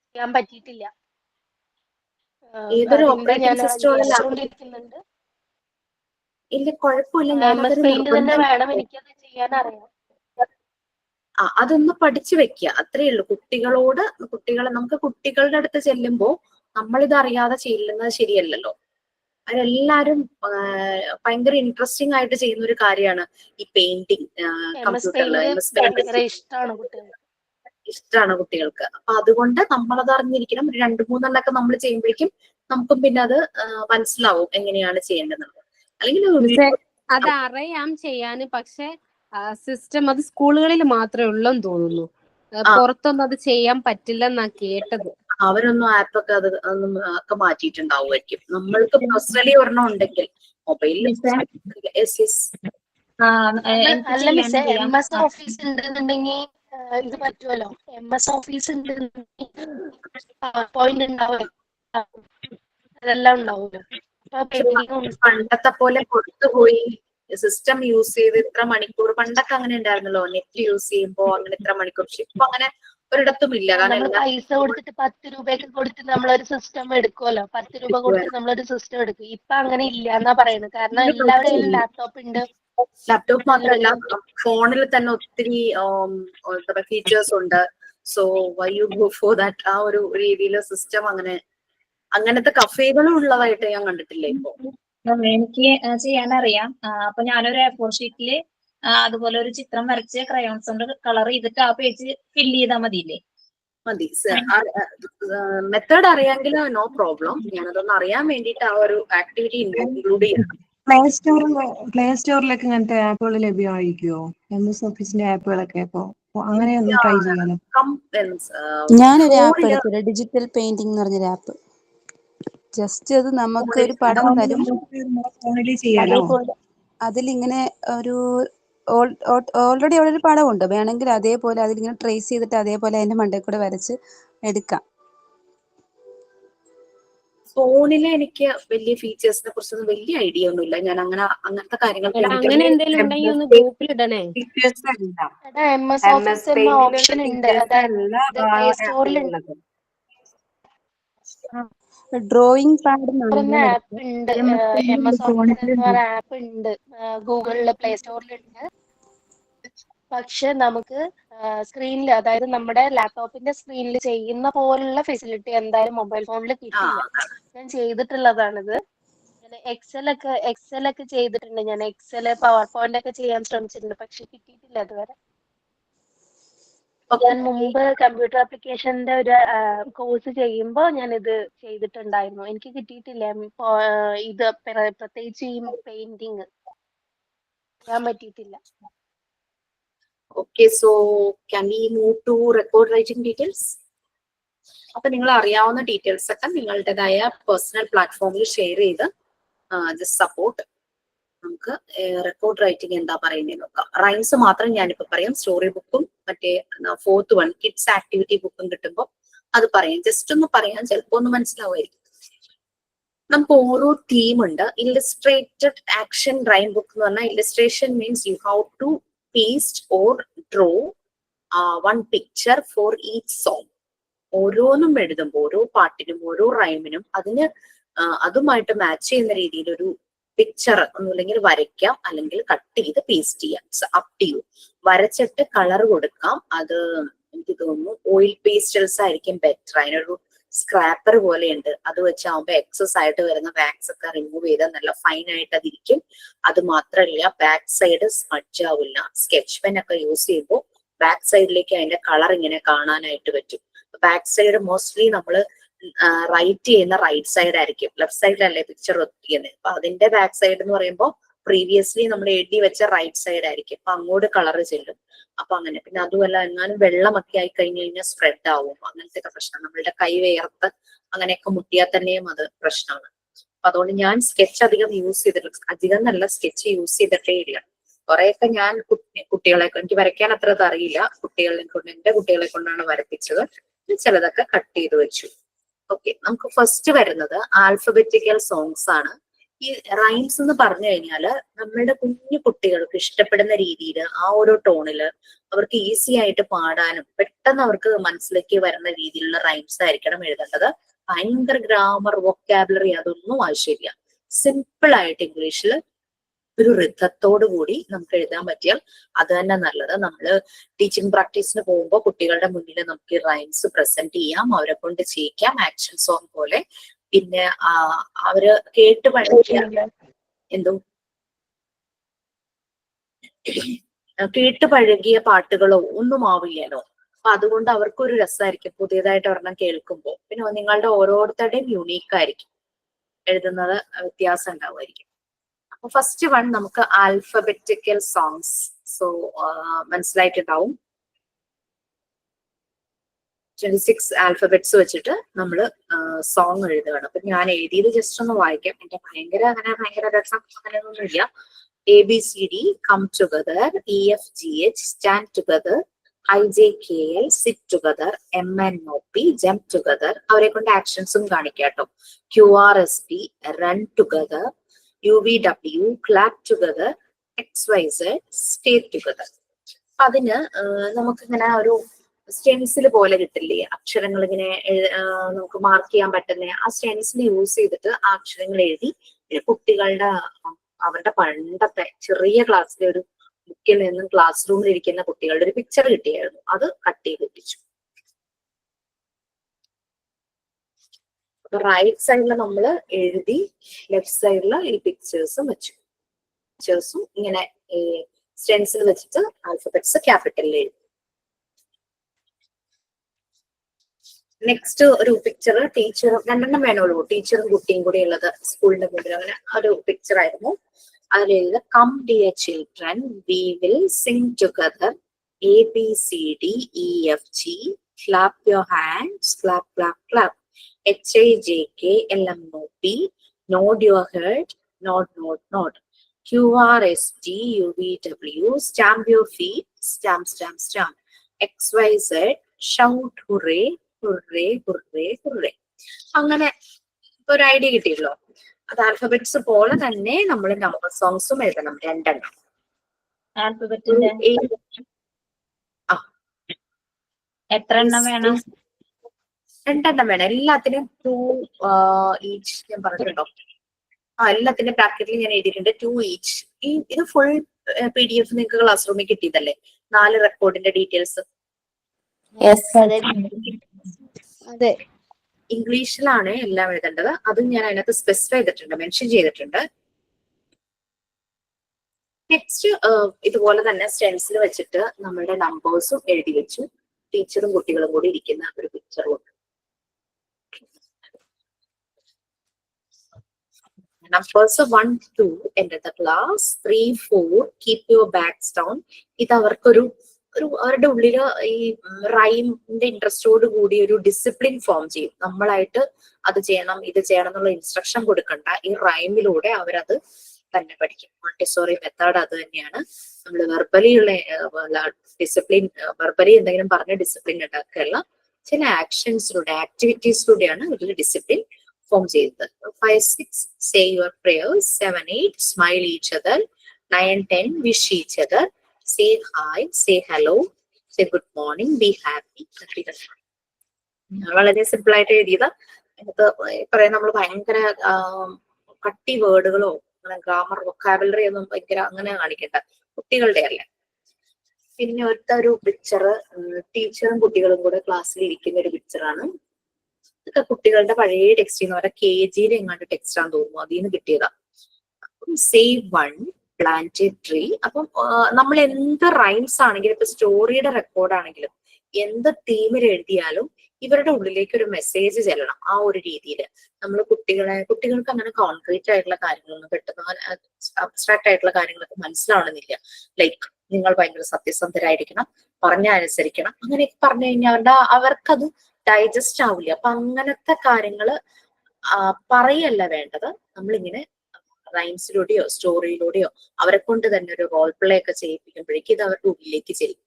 ചെയ്യാൻ പറ്റിയിട്ടില്ല. ഏതൊരു അതിന്റെ ഓപ്പറേറ്റിംഗ് ഞാൻ സിസ്റ്റമുള്ള അന്വേഷിച്ചുകൊണ്ടിരിക്കുന്നുണ്ട്. ഇല്ല, കുഴപ്പമില്ല. MS പെയിന്റ് തന്നെ വേണം, എനിക്കത് ചെയ്യാൻ അറിയാം. അതൊന്ന് പഠിച്ചു വെക്കുക, അത്രേ ഉള്ളൂ. നമുക്ക് കുട്ടികളുടെ അടുത്ത് ചെല്ലുമ്പോ നമ്മളിത് അറിയാതെ ചെല്ലുന്നത് ശരിയല്ലല്ലോ. അവരെല്ലാരും ഭയങ്കര ഇൻട്രസ്റ്റിംഗ് ആയിട്ട് ചെയ്യുന്ന ഒരു കാര്യമാണ് ഈ പെയിന്റിങ്. കമ്പ്യൂട്ടറിൽ MS പെയിന്റ് ഇഷ്ടമാണ് കുട്ടികൾക്ക്. അപ്പൊ അതുകൊണ്ട് നമ്മളത് അറിഞ്ഞിരിക്കണം. 2-3 നമ്മൾ ചെയ്യുമ്പോഴേക്കും നമുക്കും പിന്നെ അത് മനസ്സിലാവും എങ്ങനെയാണ് ചെയ്യേണ്ടത്. അല്ലെങ്കിൽ അത് അറിയാം ചെയ്യാന്, പക്ഷെ സിസ്റ്റം അത് സ്കൂളുകളിൽ മാത്രമേ ഉള്ളെന്ന് തോന്നുന്നു. പുറത്തൊന്നും അത് ചെയ്യാൻ പറ്റില്ലെന്നാ കേട്ടത്. അവരൊന്നും ആപ്പൊക്കെ ഒക്കെ മാറ്റിയിട്ടുണ്ടാവുമായിരിക്കും. നമ്മൾക്ക് പേഴ്സണലി ഒരെണ്ണം ഉണ്ടെങ്കിൽ മൊബൈലിൽ അല്ല മിസ്സേ, MS ഓഫീസ് ഉണ്ടെന്നുണ്ടെങ്കിൽ ഇത് പറ്റുമല്ലോ. MS ഓഫീസ് പോയിന്റ് ഉണ്ടാവും, അതെല്ലാം ഉണ്ടാവുമല്ലോ. പണ്ടത്തെ പോലെ പുറത്തുപോയി സിസ്റ്റം യൂസ് ചെയ്ത് ഇത്ര മണിക്കൂർ, പണ്ടൊക്കെ അങ്ങനെ ഉണ്ടായിരുന്നല്ലോ, നെറ്റ് യൂസ് ചെയ്യുമ്പോ അങ്ങനെ ഇത്ര മണിക്കൂർ. പക്ഷെ ഇപ്പൊ അങ്ങനെ ഒരിടത്തും ഇല്ല. നമ്മൾ പൈസ കൊടുത്തിട്ട് 10 രൂപയൊക്കെ കൊടുത്ത് നമ്മളൊരു സിസ്റ്റം എടുക്കുമല്ലോ. 10 രൂപ കൊടുത്ത് നമ്മളൊരു സിസ്റ്റം എടുക്കും. ഇപ്പൊ അങ്ങനെ ഇല്ല എന്നാ പറയുന്നത്. കാരണം എല്ലാവരുടെയും ലാപ്ടോപ്പ് ഉണ്ട്. ലാപ്ടോപ്പ് മാത്രമല്ല, ഫോണിൽ തന്നെ ഒത്തിരി ഫീച്ചേഴ്സ് ഉണ്ട്. So why you go for that? ആ ഒരു രീതിയിൽ സിസ്റ്റം അങ്ങനത്തെ കഫേകളും ഉള്ളതായിട്ട് ഞാൻ കണ്ടിട്ടില്ല ഇപ്പൊ. എനിക്ക് ചെയ്യാനറിയാം. അപ്പൊ ഞാനൊരു A4 ഷീറ്റില് അതുപോലെ ഒരു ചിത്രം വരച്ച് ക്രയോൺസ് കൊണ്ട് കളർ ചെയ്തിട്ട് ആ പേജ് ഫില്ല് ചെയ്താൽ മതിയില്ലേ? മതി. മെത്തേഡ് അറിയാമെങ്കിൽ നോ പ്രോബ്ലം. ഞാനതൊന്ന് അറിയാൻ വേണ്ടിയിട്ട് ആ ഒരു ആക്ടിവിറ്റി ഇൻക്ലൂഡ് ചെയ്യണം. പ്ലേ സ്റ്റോറിലൊക്കെ ഇങ്ങനത്തെ ആപ്പുകൾ ലഭ്യമായിരിക്കുമോ? MS ഓഫീസിന്റെ ആപ്പുകളൊക്കെ? അപ്പൊ അങ്ങനെ ഒന്ന് ട്രൈ ചെയ്യാലോ. ഞാനൊരു ആപ്പ് എടുത്തില്ല, ഡിജിറ്റൽ പെയിന്റിംഗ് എന്ന് പറഞ്ഞൊരു ആപ്പ്. ജസ്റ്റ് അത് നമുക്ക് ഒരു പടം തരും, അതേപോലെ അതിലിങ്ങനെ ഒരു ഓൾറെഡി അവിടെ ഒരു പടമുണ്ട്, വേണമെങ്കിൽ അതേപോലെ അതിലിങ്ങനെ ട്രേസ് ചെയ്തിട്ട് അതേപോലെ അതിന്റെ മണ്ടയിൽ കൂടെ വരച്ച് എടുക്കാം. ഫോണില് എനിക്ക് വലിയ ഫീച്ചേഴ്സിനെ കുറിച്ചൊന്നും വലിയ ഐഡിയ ഒന്നുമില്ല. ഞാൻ അങ്ങനത്തെ കാര്യങ്ങൾക്ക് അങ്ങനെ എന്തെങ്കിലും ഉണ്ടെങ്കിൽ ഒന്ന് ഗ്രൂപ്പിൽ ഇടണേ. MS ഓഫീസ് എന്ന ഓപ്ഷൻ ഉണ്ട്, അതായത് പ്ലേ സ്റ്റോറിൽ ഉണ്ട്. ഡ്രോയിങ് പാഡ് പറയുന്ന ആപ്പ് ഉണ്ട്, MS Office എന്ന് പറയുന്ന ആപ്പ് ഉണ്ട്, ഗൂഗിളില് പ്ലേ സ്റ്റോറിലുണ്ട്. പക്ഷെ നമുക്ക് സ്ക്രീനിൽ, അതായത് നമ്മുടെ ലാപ്ടോപ്പിന്റെ സ്ക്രീനിൽ ചെയ്യുന്ന പോലുള്ള ഫെസിലിറ്റി എന്തായാലും മൊബൈൽ ഫോണിൽ കിട്ടില്ല. ഞാൻ ചെയ്തിട്ടുള്ളതാണിത്. എക്സൽ ഒക്കെ ചെയ്തിട്ടുണ്ട്. ഞാൻ എക്സൽ, പവർ പോയിന്റ് ഒക്കെ ചെയ്യാൻ ശ്രമിച്ചിട്ടുണ്ട്, പക്ഷെ കിട്ടിയിട്ടില്ല അതുവരെ. ഞാൻ മുമ്പ് കമ്പ്യൂട്ടർ ആപ്ലിക്കേഷന്റെ ഒരു കോഴ്സ് ചെയ്യുമ്പോൾ ഞാൻ ഇത് ചെയ്തിട്ടുണ്ടായിരുന്നു. എനിക്ക് കിട്ടിയിട്ടില്ല ഇത് പ്രത്യേകിച്ച് ഈ പെയിന്റിങ് ചെയ്യാൻ പറ്റിയിട്ടില്ല. Okay, so can we move to record writing details? അപ്പൊ നിങ്ങൾ അറിയാവുന്ന ഡീറ്റെയിൽസ് ഒക്കെ നിങ്ങളുടേതായ പേഴ്സണൽ പ്ലാറ്റ്ഫോമിൽ ഷെയർ ചെയ്ത് ജസ്റ്റ് സപ്പോർട്ട്. നമുക്ക് റെക്കോർഡ് റൈറ്റിംഗ് എന്താ പറയുന്നത് നോക്കാം. റൈംസ് മാത്രം ഞാനിപ്പോ പറയാം. സ്റ്റോറി ബുക്കും മറ്റേ 4th വൺ കിഡ്സ് ആക്ടിവിറ്റി ബുക്കും കിട്ടുമ്പോൾ അത് പറയാം. ജസ്റ്റ് ഒന്ന് പറയാൻ ചിലപ്പോ ഒന്ന് മനസ്സിലാവുമായിരിക്കും. നമുക്ക് ഓരോ തീം ഉണ്ട്. ഇല്ലസ്ട്രേറ്റഡ് ആക്ഷൻ റൈം ബുക്ക് എന്ന് പറഞ്ഞാൽ illustration means you have to paste or draw one picture for each song. ഓരോന്നും എഴുതുമ്പോൾ ഓരോ പാട്ടിനും ഓരോ റൈമിനും അതിന് അതുമായിട്ട് മാച്ച് ചെയ്യുന്ന രീതിയിൽ ഒരു പിക്ചർ ഒന്നുമില്ലെങ്കിൽ വരയ്ക്കാം, അല്ലെങ്കിൽ കട്ട് ചെയ്ത് പേസ്റ്റ് ചെയ്യാം. Up to you. വരച്ചിട്ട് കളർ കൊടുക്കാം. അത് എനിക്ക് തോന്നുന്നു ഓയിൽ പേസ്റ്റൽസ് ആയിരിക്കും ബെറ്റർ. അതിനൊരു സ്ക്രാപ്പർ പോലെയുണ്ട്, അത് വെച്ചാകുമ്പോ എക്സസ് ആയിട്ട് വരുന്ന വാക്സ് ഒക്കെ റിമൂവ് ചെയ്താൽ നല്ല ഫൈൻ ആയിട്ട് അതിരിക്കും. അത് മാത്രമല്ല ബാക്ക് സൈഡ് സ്മഡ്ജ് ആവില്ല. സ്കെച്ച് പെൻ ഒക്കെ യൂസ് ചെയ്യുമ്പോൾ ബാക്ക് സൈഡിലേക്ക് അതിന്റെ കളർ ഇങ്ങനെ കാണാനായിട്ട് പറ്റും. ബാക്ക് സൈഡ് മോസ്റ്റ്ലി നമ്മൾ റൈറ്റ് ചെയ്യുന്ന റൈറ്റ് സൈഡ് ആയിരിക്കും, ലെഫ്റ്റ് സൈഡിലല്ലേ പിക്ചർ ഒത്തിക്കുന്നത്. അപ്പൊ അതിന്റെ ബാക്ക് സൈഡ് എന്ന് പറയുമ്പോൾ പ്രീവിയസ്ലി നമ്മൾ എഴുതി വെച്ച റൈറ്റ് സൈഡ് ആയിരിക്കും. അപ്പൊ അങ്ങോട്ട് കളർ ചെല്ലും. അപ്പൊ അങ്ങനെ. പിന്നെ അതുമല്ല, എങ്ങാനും വെള്ളമൊക്കെ ആയി കഴിഞ്ഞു കഴിഞ്ഞാൽ സ്പ്രെഡ് ആവും, അങ്ങനത്തെ ഒക്കെ പ്രശ്നം. നമ്മളുടെ കൈ വേർത്ത് അങ്ങനെയൊക്കെ മുട്ടിയാൽ തന്നെയും അത് പ്രശ്നമാണ്. അപ്പൊ അതുകൊണ്ട് ഞാൻ സ്കെച്ച് അധികം യൂസ് ചെയ്തിട്ടില്ല. അധികം നല്ല സ്കെച്ച് യൂസ് ചെയ്തിട്ടേ ഇല്ല. കുറെയൊക്കെ ഞാൻ കുട്ടികളെ, എനിക്ക് വരയ്ക്കാൻ അത്ര അറിയില്ല, എന്റെ കുട്ടികളെ കൊണ്ടാണ് വരപ്പിച്ചത്. ചിലതൊക്കെ കട്ട് ചെയ്ത് വെച്ചു. ഓക്കെ, നമുക്ക് ഫസ്റ്റ് വരുന്നത് ആൽഫബറ്റിക്കൽ സോങ്സ് ആണ്. ഈ റൈംസ് എന്ന് പറഞ്ഞു കഴിഞ്ഞാല് നമ്മളുടെ കുഞ്ഞു കുട്ടികൾക്ക് ഇഷ്ടപ്പെടുന്ന രീതിയിൽ ആ ഓരോ ടോണില് അവർക്ക് ഈസി ആയിട്ട് പാടാനും പെട്ടെന്ന് അവർക്ക് മനസ്സിലേക്ക് വരുന്ന രീതിയിലുള്ള റൈംസ് ആയിരിക്കണം എഴുതേണ്ടത്. ഭയങ്കര ഗ്രാമർ, വൊക്കാബുലറി അതൊന്നും ആവശ്യമില്ല. സിമ്പിൾ ആയിട്ട് ഇംഗ്ലീഷിൽ ഒരു ഋതത്തോടു കൂടി നമുക്ക് എഴുതാൻ പറ്റിയാൽ അത് തന്നെ നല്ലത്. നമ്മള് ടീച്ചിങ് പ്രാക്ടീസിന് പോകുമ്പോൾ കുട്ടികളുടെ മുന്നിൽ നമുക്ക് റൈംസ് പ്രസന്റ് ചെയ്യാം, അവരെ കൊണ്ട് ചെയ്യിക്കാം ആക്ഷൻ സോങ് പോലെ. പിന്നെ അവര് കേട്ട് പഴകിയ കേട്ട് പഴകിയ പാട്ടുകളോ ഒന്നും ആവില്ലല്ലോ. അപ്പൊ അതുകൊണ്ട് അവർക്കൊരു രസമായിരിക്കും പുതിയതായിട്ട് ഒരെണ്ണം കേൾക്കുമ്പോൾ. പിന്നെ നിങ്ങളുടെ ഓരോരുത്തരുടെയും യുണീക്ക് ആയിരിക്കും, എഴുതുന്നത് വ്യത്യാസം ഉണ്ടാവുമായിരിക്കും. അപ്പൊ ഫസ്റ്റ് വൺ നമുക്ക് ആൽഫബറ്റിക്കൽ സോങ്സ്. സോ മനസ്സിലായിട്ടുണ്ടാവും. 26 ആൽഫബറ്റ്സ് വെച്ചിട്ട് നമ്മൾ സോങ് എഴുതുകയാണ്. അപ്പൊ ഞാൻ എഴുതിയത് ജസ്റ്റ് ഒന്ന് വായിക്കാം. എന്റെ ഭയങ്കര രസം അങ്ങനെയൊന്നുമില്ല. ABCD come together, EFGH stand together, IJKL sit together, MNOP jump together. അവരെ കൊണ്ട് ആക്ഷൻസും കാണിക്കാം കേട്ടോ. QRST run together, UVW clap together, XYZ stay together. അതിന് നമുക്കിങ്ങനെ ഒരു സ്റ്റെൻസിൽ പോലെ കിട്ടില്ലേ, അക്ഷരങ്ങൾ ഇങ്ങനെ നമുക്ക് മാർക്ക് ചെയ്യാൻ പറ്റുന്ന ആ സ്റ്റെൻസിൽ യൂസ് ചെയ്തിട്ട് ആ അക്ഷരങ്ങൾ എഴുതി. പിന്നെ കുട്ടികളുടെ അവരുടെ പണ്ടത്തെ ചെറിയ ക്ലാസ്സിലെ ഒരു ബുക്കിൽ നിന്നും ക്ലാസ് റൂമിൽ ഇരിക്കുന്ന കുട്ടികളുടെ ഒരു പിക്ചർ കിട്ടിയായിരുന്നു, അത് കട്ട് ചെയ്ത് വെച്ചു. റൈറ്റ് സൈഡിൽ നമ്മൾ എഴുതി, ലെഫ്റ്റ് സൈഡിൽ ഈ പിക്ചേഴ്സും വെച്ചു. പിക്ചേഴ്സും ഇങ്ങനെ സ്റ്റെൻസിൽ വെച്ചിട്ട് ആൽഫബറ്റ്സ് ക്യാപിറ്റലിൽ എഴുതി. നെക്സ്റ്റ് ഒരു പിക്ചർ ടീച്ചർ, രണ്ടെണ്ണം വേണമല്ലോ, ടീച്ചറും കുട്ടിയും കൂടി ഉള്ളത് സ്കൂളിന്റെ മുമ്പിൽ. അങ്ങനെ ഒരു പിക്ചർ ആയിരുന്നു. അതിലെഴുതുക come dear children we will sing together ABCDEFG clap your hands clap clap clap HIJK LMNOP nod your head nod nod nod QRST UVW stamp your feet stamp stamp stamp XYZ shout hooray hooray hooray hooray. അങ്ങനെ ഒരു idea കിട്ടിയല്ലോ. അത് alphabets പോലെ തന്നെ നമ്മൾ number സോങ്സും എഴുതണം, രണ്ടെണ്ണം. എത്ര എണ്ണം വേണം? രണ്ടെണ്ണം വേണം. എല്ലാത്തിനും 2 ഈച്ച് ഞാൻ പറഞ്ഞിട്ടുണ്ടോ? എല്ലാത്തിന്റെ ബ്രാക്കറ്റിൽ ഞാൻ എഴുതിയിട്ടുണ്ട് 2 ഈച്ച്. ഇത് ഫുൾ PDF നിങ്ങൾക്ക് ക്ലാസ് റൂമിൽ കിട്ടിയതല്ലേ? 4 റെക്കോർഡിന്റെ ഡീറ്റെയിൽസ് അതെ. ഇംഗ്ലീഷിലാണ് എല്ലാം എഴുതേണ്ടത്. അതും ഞാൻ അതിനകത്ത് സ്പെസിഫൈ ചെയ്തിട്ടുണ്ട്, മെൻഷൻ ചെയ്തിട്ടുണ്ട്. നെക്സ്റ്റ് ഇതുപോലെ തന്നെ സ്റ്റെൻസിൽ വെച്ചിട്ട് നമ്മളുടെ നമ്പേഴ്സും എഴുതി വെച്ചു. ടീച്ചറും കുട്ടികളും കൂടി ഇരിക്കുന്ന ഒരു പിക്ചറുണ്ട്. Numbers 1, 2 enter the class. 3, 4 keep your bags down. ഇത് അവർക്കൊരു അവരുടെ ഉള്ളില് ഈ റൈമിന്റെ ഇൻട്രസ്റ്റോട് കൂടി ഒരു ഡിസിപ്ലിൻ ഫോം ചെയ്യും. നമ്മളായിട്ട് അത് ചെയ്യണം ഇത് ചെയ്യണം എന്നുള്ള ഇൻസ്ട്രക്ഷൻ കൊടുക്കണ്ട. ഈ റൈമിലൂടെ അവരത് തന്നെ പഠിക്കും. മോണ്ടിസോറി മെത്തേഡ് അത് തന്നെയാണ്. നമ്മൾ വെർബലി ഉള്ള ഡിസിപ്ലിൻ, വെർബലി എന്തെങ്കിലും പറഞ്ഞ ഡിസിപ്ലിൻ ഉണ്ടാക്കുകയല്ല, ചില ആക്ഷൻസിലൂടെ ആക്ടിവിറ്റീസിലൂടെയാണ് ഒരു ഡിസിപ്ലിൻ ഫോം ചെയ്തത്. 5, 6 say your prayers. 7, 8 smile each other. 9, 10 wish each other. Say hi, say hello, say good morning, be happy. വളരെ സിമ്പിൾ ആയിട്ട് എഴുതിയത്. അതിനകത്ത് പറയാൻ നമ്മൾ ഭയങ്കര കട്ടി വേർഡുകളോ അങ്ങനെ ഗ്രാമർ വൊക്കാബുലറി ഒന്നും ഭയങ്കര അങ്ങനെ കാണിക്കണ്ട, കുട്ടികളുടെ അല്ല. പിന്നെ ഒരു പിക്ചർ ടീച്ചറും കുട്ടികളും കൂടെ ക്ലാസ്സിൽ ഇരിക്കുന്ന ഒരു പിക്ചറാണ്. ഇതൊക്കെ കുട്ടികളുടെ പഴയ ടെക്സ്റ്റ് എന്ന് പറഞ്ഞാൽ KG എങ്ങാണ്ട് ടെക്സ്റ്റ് ആണെന്ന് തോന്നുന്നു, അതിൽ നിന്ന് കിട്ടിയതാ. Save 1 plant A tree. അപ്പം നമ്മൾ എന്ത് റൈംസ് ആണെങ്കിലും, ഇപ്പൊ സ്റ്റോറിയുടെ റെക്കോർഡ് ആണെങ്കിലും, എന്ത് തീമിൽ എഴുതിയാലും ഇവരുടെ ഉള്ളിലേക്ക് ഒരു മെസ്സേജ് ചെല്ലണം. ആ ഒരു രീതിയിൽ നമ്മൾ കുട്ടികൾക്ക് അങ്ങനെ കോൺക്രീറ്റ് ആയിട്ടുള്ള കാര്യങ്ങളൊന്നും പെട്ടെന്ന് അബ്സ്ട്രാക്ട് ആയിട്ടുള്ള കാര്യങ്ങളൊക്കെ മനസ്സിലാവണമെന്നില്ല. ലൈക്ക് നിങ്ങൾ ഭയങ്കര സത്യസന്ധരായിരിക്കണം, പറഞ്ഞ അനുസരിക്കണം, അങ്ങനെയൊക്കെ പറഞ്ഞു കഴിഞ്ഞാൽ അവർക്കത് ഡൈജസ്റ്റ് ആവില്ല. അപ്പൊ അങ്ങനത്തെ കാര്യങ്ങള് പറയല്ല വേണ്ടത്. നമ്മളിങ്ങനെ റൈംസിലൂടെയോ സ്റ്റോറിയിലൂടെയോ അവരെ കൊണ്ട് തന്നെ ഒരു റോൾ പ്ലേ ഒക്കെ ചെയ്യിപ്പിക്കുമ്പോഴേക്കും ഇത് അവരുടെ ഉള്ളിലേക്ക് ചെല്ലും.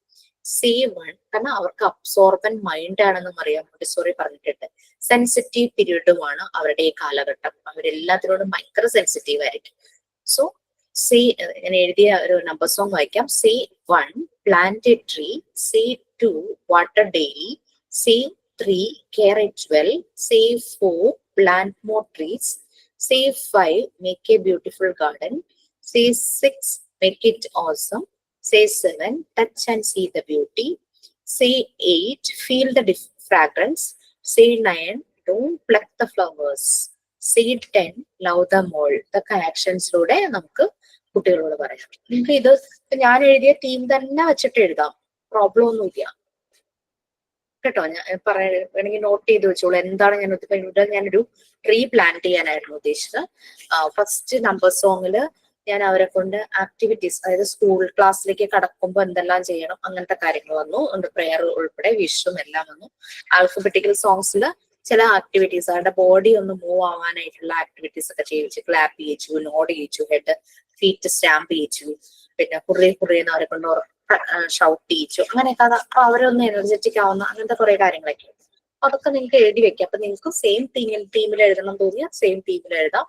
സേവ് 1 കാരണം അവർക്ക് അബ്സോർബൻ മൈൻഡ് ആണെന്നും അറിയാം. മോണ്ടിസോറി പറഞ്ഞിട്ടുണ്ട്. സെൻസിറ്റീവ് പീരീഡുമാണ് അവരുടെ ഈ കാലഘട്ടം. അവരെല്ലാത്തിനോടും ഭയങ്കര സെൻസിറ്റീവ് ആയിരിക്കും. സോ ഞാൻ എഴുതിയ ഒരു നമ്പർ സോങ് വായിക്കാം. Say 1 plant A tree. Say 2 water daily. Say 3 care it well. Say 4 plant more trees. Say 5 make a beautiful garden. Say 6 make it awesome. Say 7 touch and see the beauty. Say 8 feel the fragrance. Say 9 don't pluck the flowers. Say 10 love them all. ഇതൊക്കെ ആക്ഷൻസിലൂടെ നമുക്ക് കുട്ടികളോട് പറയാം. നിങ്ങൾക്ക് ഇത് ഞാൻ എഴുതിയ theme തന്നെ വെച്ചിട്ട് എഴുതാം, പ്രോബ്ലം ഒന്നുമില്ല കേട്ടോ. ഞാൻ വേണമെങ്കിൽ നോട്ട് ചെയ്ത് വെച്ചോളൂ എന്താണ് ഞാനൊരു ട്രീ പ്ലാന്റ് ചെയ്യാനായിരുന്നു ഉദ്ദേശിച്ചത്. ഫസ്റ്റ് നമ്പർ സോങ്ങില് ഞാൻ അവരെ കൊണ്ട് ആക്ടിവിറ്റീസ്, അതായത് സ്കൂൾ ക്ലാസ്സിലേക്ക് കടക്കുമ്പോൾ എന്തെല്ലാം ചെയ്യണം അങ്ങനത്തെ കാര്യങ്ങൾ വന്നു. പ്രെയർ ഉൾപ്പെടെ വിഷും എല്ലാം വന്നു. ആൽഫബറ്റിക്കൽ സോങ്സിൽ ചില ആക്ടിവിറ്റീസ്, അവരുടെ ബോഡി ഒന്ന് മൂവ് ആവാനായിട്ടുള്ള ആക്ടിവിറ്റീസ് ഒക്കെ ചെയ്യിച്ചു. ക്ലാപ്പ് ചെയ്യിച്ചു, നോഡ് ചെയ്യിച്ചു, ഹെഡ് ഫീറ്റ് സ്റ്റാമ്പ് ചെയ്യിച്ചു, പിന്നെ കുറേന്ന് അവരെ കൊണ്ട് ഷൗട്ട് ചെയ്യിച്ചു, അങ്ങനെയൊക്കെ. അപ്പൊ അവരൊന്ന് എനർജറ്റിക് ആവുന്ന അങ്ങനത്തെ കുറെ കാര്യങ്ങളൊക്കെ അതൊക്കെ നിങ്ങൾക്ക് എഴുതി വെക്കാം. അപ്പൊ നിങ്ങൾക്ക് സെയിം തീമിൽ എഴുതണം തോന്നിയാൽ സെയിം തീമിൽ എഴുതാം,